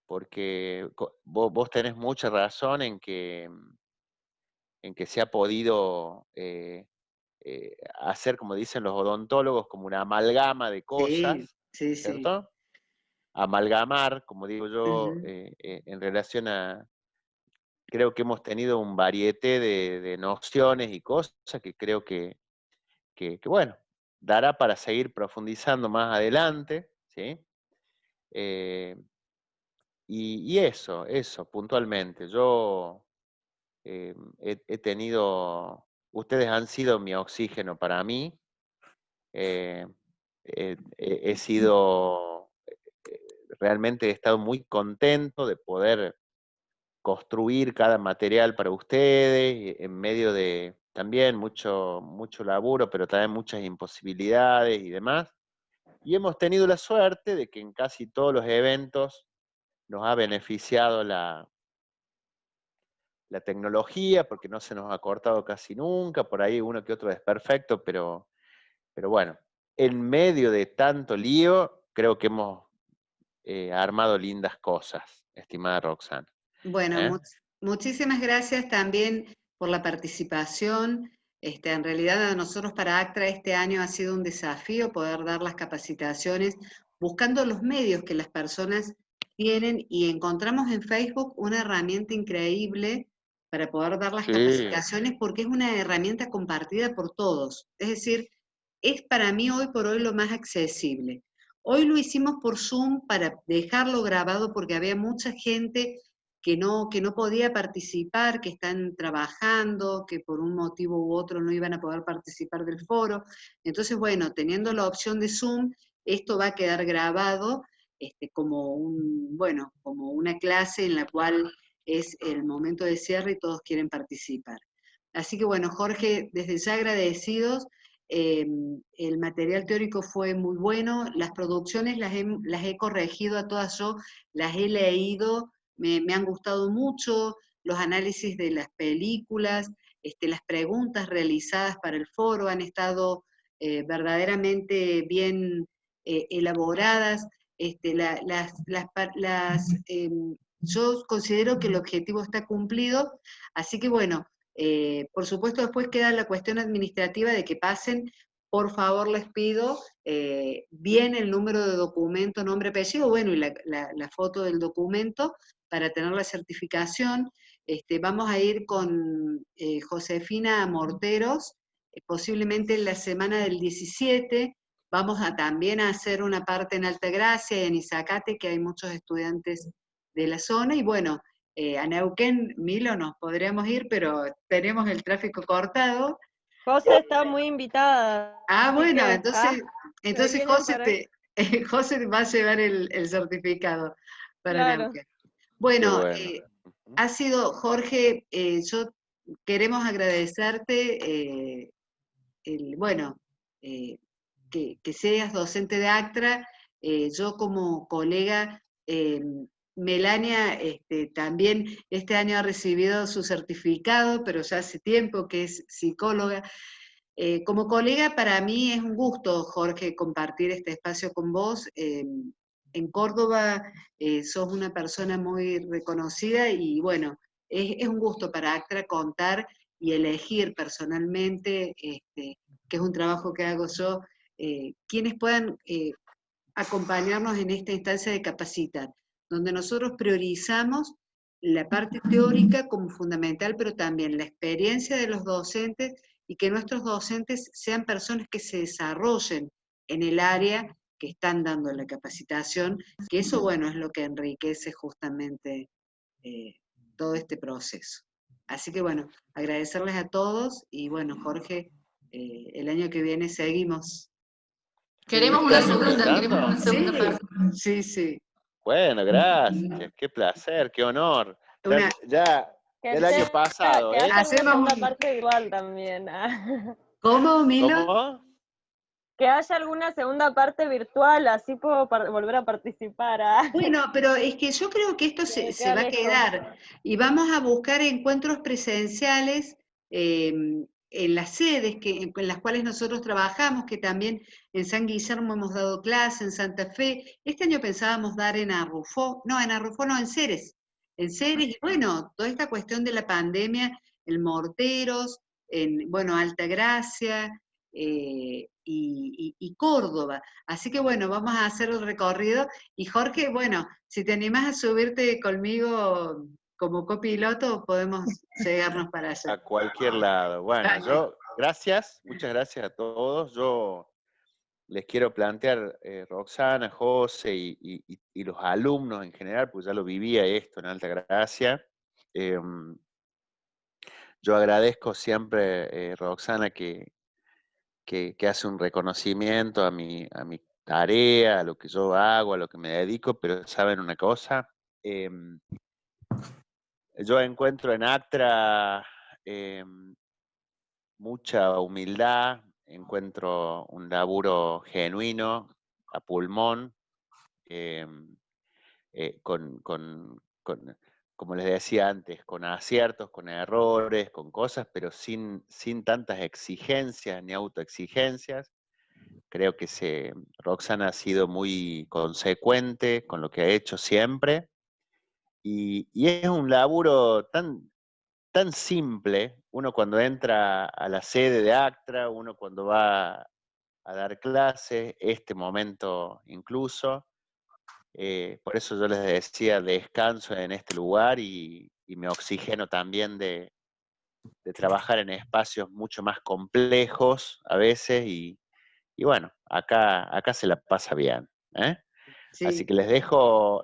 Porque vos tenés mucha razón en que se ha podido hacer, como dicen los odontólogos, como una amalgama de Sí, cosas, sí, sí. ¿cierto? Amalgamar, como digo yo, Ujú. en relación a, creo que hemos tenido un varieté de nociones y cosas que creo que, bueno, dará para seguir profundizando más adelante, ¿sí? Y eso, puntualmente. Yo he tenido, ustedes han sido mi oxígeno para mí. He sido, realmente he estado muy contento de poder construir cada material para ustedes, en medio de también mucho laburo, pero también muchas imposibilidades y demás. Y hemos tenido la suerte de que en casi todos los eventos nos ha beneficiado la tecnología, porque no se nos ha cortado casi nunca, por ahí uno que otro desperfecto, pero bueno, en medio de tanto lío, creo que hemos armado lindas cosas, estimada Roxana. Bueno, ¿Eh? muchísimas gracias también por la participación. En realidad a nosotros para ACTRA este año ha sido un desafío poder dar las capacitaciones buscando los medios que las personas tienen y encontramos en Facebook una herramienta increíble para poder dar las Sí, capacitaciones porque es una herramienta compartida por todos. Es decir, es para mí hoy por hoy lo más accesible. Hoy lo hicimos por Zoom para dejarlo grabado porque había mucha gente que no podía participar, que están trabajando, que por un motivo u otro no iban a poder participar del foro. Entonces, bueno, teniendo la opción de Zoom, esto va a quedar grabado como bueno, como una clase en la cual es el momento de cierre y todos quieren participar. Así que bueno, Jorge, desde ya agradecidos. El material teórico fue muy bueno, las producciones las he corregido a todas yo, las he leído, me han gustado mucho, los análisis de las películas, las preguntas realizadas para el foro han estado verdaderamente bien elaboradas. Yo considero que el objetivo está cumplido, así que bueno, por supuesto después queda la cuestión administrativa de que pasen, por favor les pido, bien el número de documento, nombre, apellido, bueno, y la foto del documento para tener la certificación. Vamos a ir con Josefina Morteros, posiblemente en la semana del 17, vamos a también a hacer una parte en Altagracia y en Izacate, que hay muchos estudiantes de la zona, y bueno, a Neuquén, Milo, nos podríamos ir, pero tenemos el tráfico cortado. José está muy invitada, Ah, así bueno, que se entonces vienen para acá. José va a llevar el certificado para Claro. Neuquén. qué Bueno, bueno. ha sido, Jorge, yo queremos agradecerte, bueno, que seas docente de ACTRA. Yo como colega, Melania también este año ha recibido su certificado, pero ya hace tiempo que es psicóloga. Como colega, para mí es un gusto, Jorge, compartir este espacio con vos. En Córdoba sos una persona muy reconocida y bueno, es un gusto para ACTRA contar y elegir personalmente, que es un trabajo que hago yo, quienes puedan acompañarnos en esta instancia de capacitar, donde nosotros priorizamos la parte teórica como fundamental, pero también la experiencia de los docentes y que nuestros docentes sean personas que se desarrollen en el área que están dando la capacitación, que eso, bueno, es lo que enriquece justamente todo este proceso. Así que, bueno, agradecerles a todos y, bueno, Jorge, el año que viene seguimos. Queremos una segunda parte. Sí, sí. Bueno, gracias, qué placer, qué honor. Una, Ya el año pasado, que haya Hacemos alguna segunda un- parte virtual también. ¿Cómo, Milo? ¿Cómo? Que haya alguna segunda parte virtual, así puedo volver a participar. Bueno, pero es que yo creo que esto Me se queda va a lejos. quedar y vamos a buscar encuentros presenciales en las sedes en las cuales nosotros trabajamos, que también en San Guillermo hemos dado clase, en Santa Fe. Este año pensábamos dar en Arrufó, no, en Ceres. En Ceres, y bueno, toda esta cuestión de la pandemia, en Morteros, en, bueno, Altagracia y Córdoba. Así que bueno, vamos a hacer el recorrido. Y Jorge, bueno, si te animás a subirte conmigo como copiloto, podemos llegarnos para allá. A cualquier lado. Bueno, Dale. muchas gracias a todos. Yo les quiero plantear, Roxana, José y los alumnos en general, pues ya lo vivía esto en Altagracia. Yo agradezco siempre, Roxana, que hace un reconocimiento a mi tarea, a lo que yo hago, a lo que me dedico, pero ¿saben una cosa? Yo encuentro en ACTRA mucha humildad, encuentro un laburo genuino, a pulmón, como les decía antes, con aciertos, con errores, con cosas, pero sin tantas exigencias ni autoexigencias. Creo que Roxana ha sido muy consecuente con lo que ha hecho siempre, y es un laburo tan simple. Uno cuando entra a la sede de ACTRA, uno cuando va a dar clases, este momento incluso, por eso yo les decía, descanso en este lugar y me oxigeno también de trabajar en espacios mucho más complejos a veces, y bueno, acá se la pasa bien, ¿eh? Sí. Así que les dejo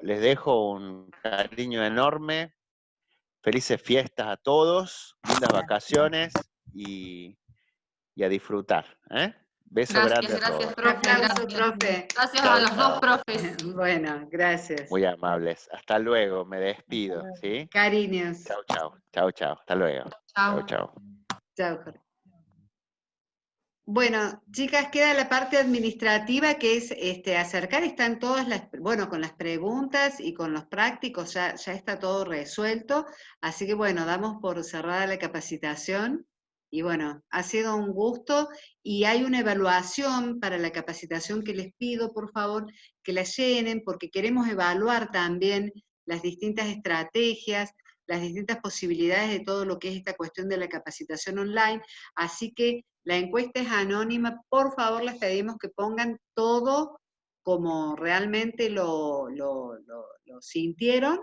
un cariño enorme, felices fiestas a todos, lindas vacaciones y a disfrutar, ¿eh? Beso grande a todos. Profe. Aplauso, profe. Gracias Chao, a los chao. dos profes. Bueno, gracias. Muy amables. Hasta luego, me despido, ¿sí? Cariños. Chao, chao. Chao, chao. Hasta luego. Chao, chao. Chao, Jorge. Bueno, chicas, queda la parte administrativa, que es acercar, están todas bueno, con las preguntas y con los prácticos ya está todo resuelto, así que bueno, damos por cerrada la capacitación, y bueno, ha sido un gusto, y hay una evaluación para la capacitación que les pido, por favor, que la llenen, porque queremos evaluar también las distintas estrategias, las distintas posibilidades de todo lo que es esta cuestión de la capacitación online, así que la encuesta es anónima, por favor les pedimos que pongan todo como realmente lo sintieron,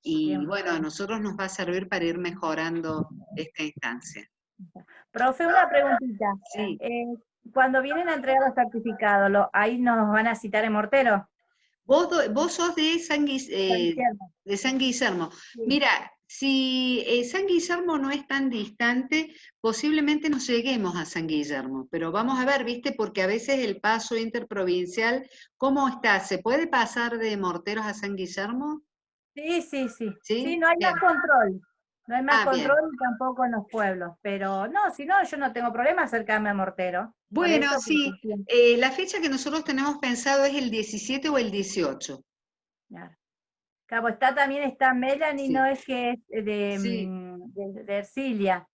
y Bien. bueno, a nosotros nos va a servir para ir mejorando esta instancia. Profe, una preguntita. Sí. Cuando vienen a entregar los certificados, ¿ahí nos van a citar en Mortero? Vos sos de San Guillermo. Sí. Mira, si San Guillermo no es tan distante, posiblemente nos lleguemos a San Guillermo, pero vamos a ver, ¿viste? Porque a veces el paso interprovincial, ¿cómo está? ¿Se puede pasar de Morteros a San Guillermo? Sí. ¿Sí? Sí, no hay Bien. más control. No hay más Bien. control tampoco en los pueblos, pero no, si no, yo no tengo problema acercarme a Mortero. Por Bueno, eso, sí, porque sí, la fecha que nosotros tenemos pensado es el 17 o el 18. claro. Cabo está también está Melanie, no Sí, es que es sí. de Ercilia.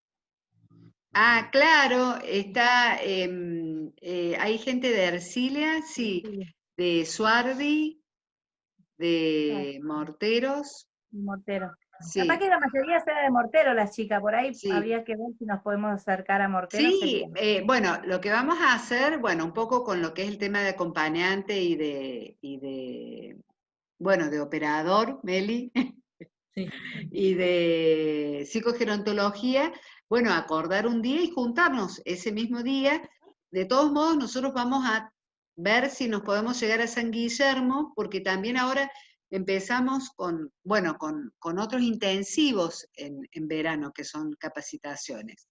Ah, claro, está, hay gente de Ercilia, sí, Sí, de Suardi, claro, de Morteros, Mortero. Capaz sí, que la mayoría sea de Mortero la chica, por ahí sí. habría que ver si nos podemos acercar a Mortero, sería. Sí, bueno, lo que vamos a hacer, bueno, un poco con lo que es el tema de acompañante bueno, de operador, Meli, Sí. y de psicogerontología, bueno, acordar un día y juntarnos ese mismo día. De todos modos, nosotros vamos a ver si nos podemos llegar a San Guillermo, porque también ahora empezamos con, bueno, con otros intensivos en verano, que son capacitaciones,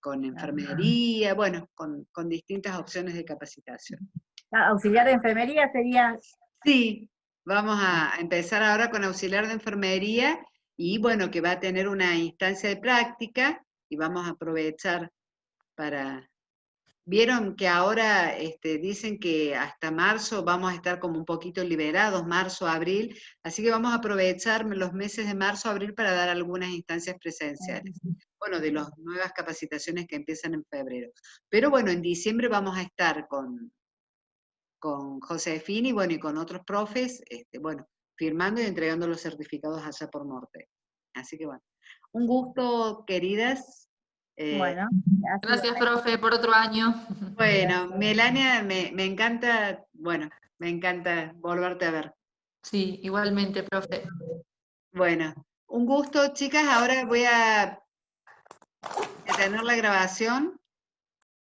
con enfermería, bueno, con distintas opciones de capacitación. Auxiliar de enfermería sería. Sí, vamos a empezar ahora con auxiliar de enfermería y bueno, que va a tener una instancia de práctica y vamos a aprovechar para... Vieron que ahora dicen que hasta marzo vamos a estar como un poquito liberados, marzo, abril, así que vamos a aprovechar los meses de marzo, abril para dar algunas instancias presenciales. Bueno, de las nuevas capacitaciones que empiezan en febrero. Pero bueno, en diciembre vamos a estar con Josefina y bueno, y con otros profes, bueno, firmando y entregando los certificados allá por Morte. Así que bueno, un gusto, queridas. Bueno, Gracias, profe, por otro año. Bueno, Melania, me encanta, bueno, me encanta volverte a ver. Sí, igualmente, profe. Bueno, un gusto, chicas. Ahora voy a detener la grabación.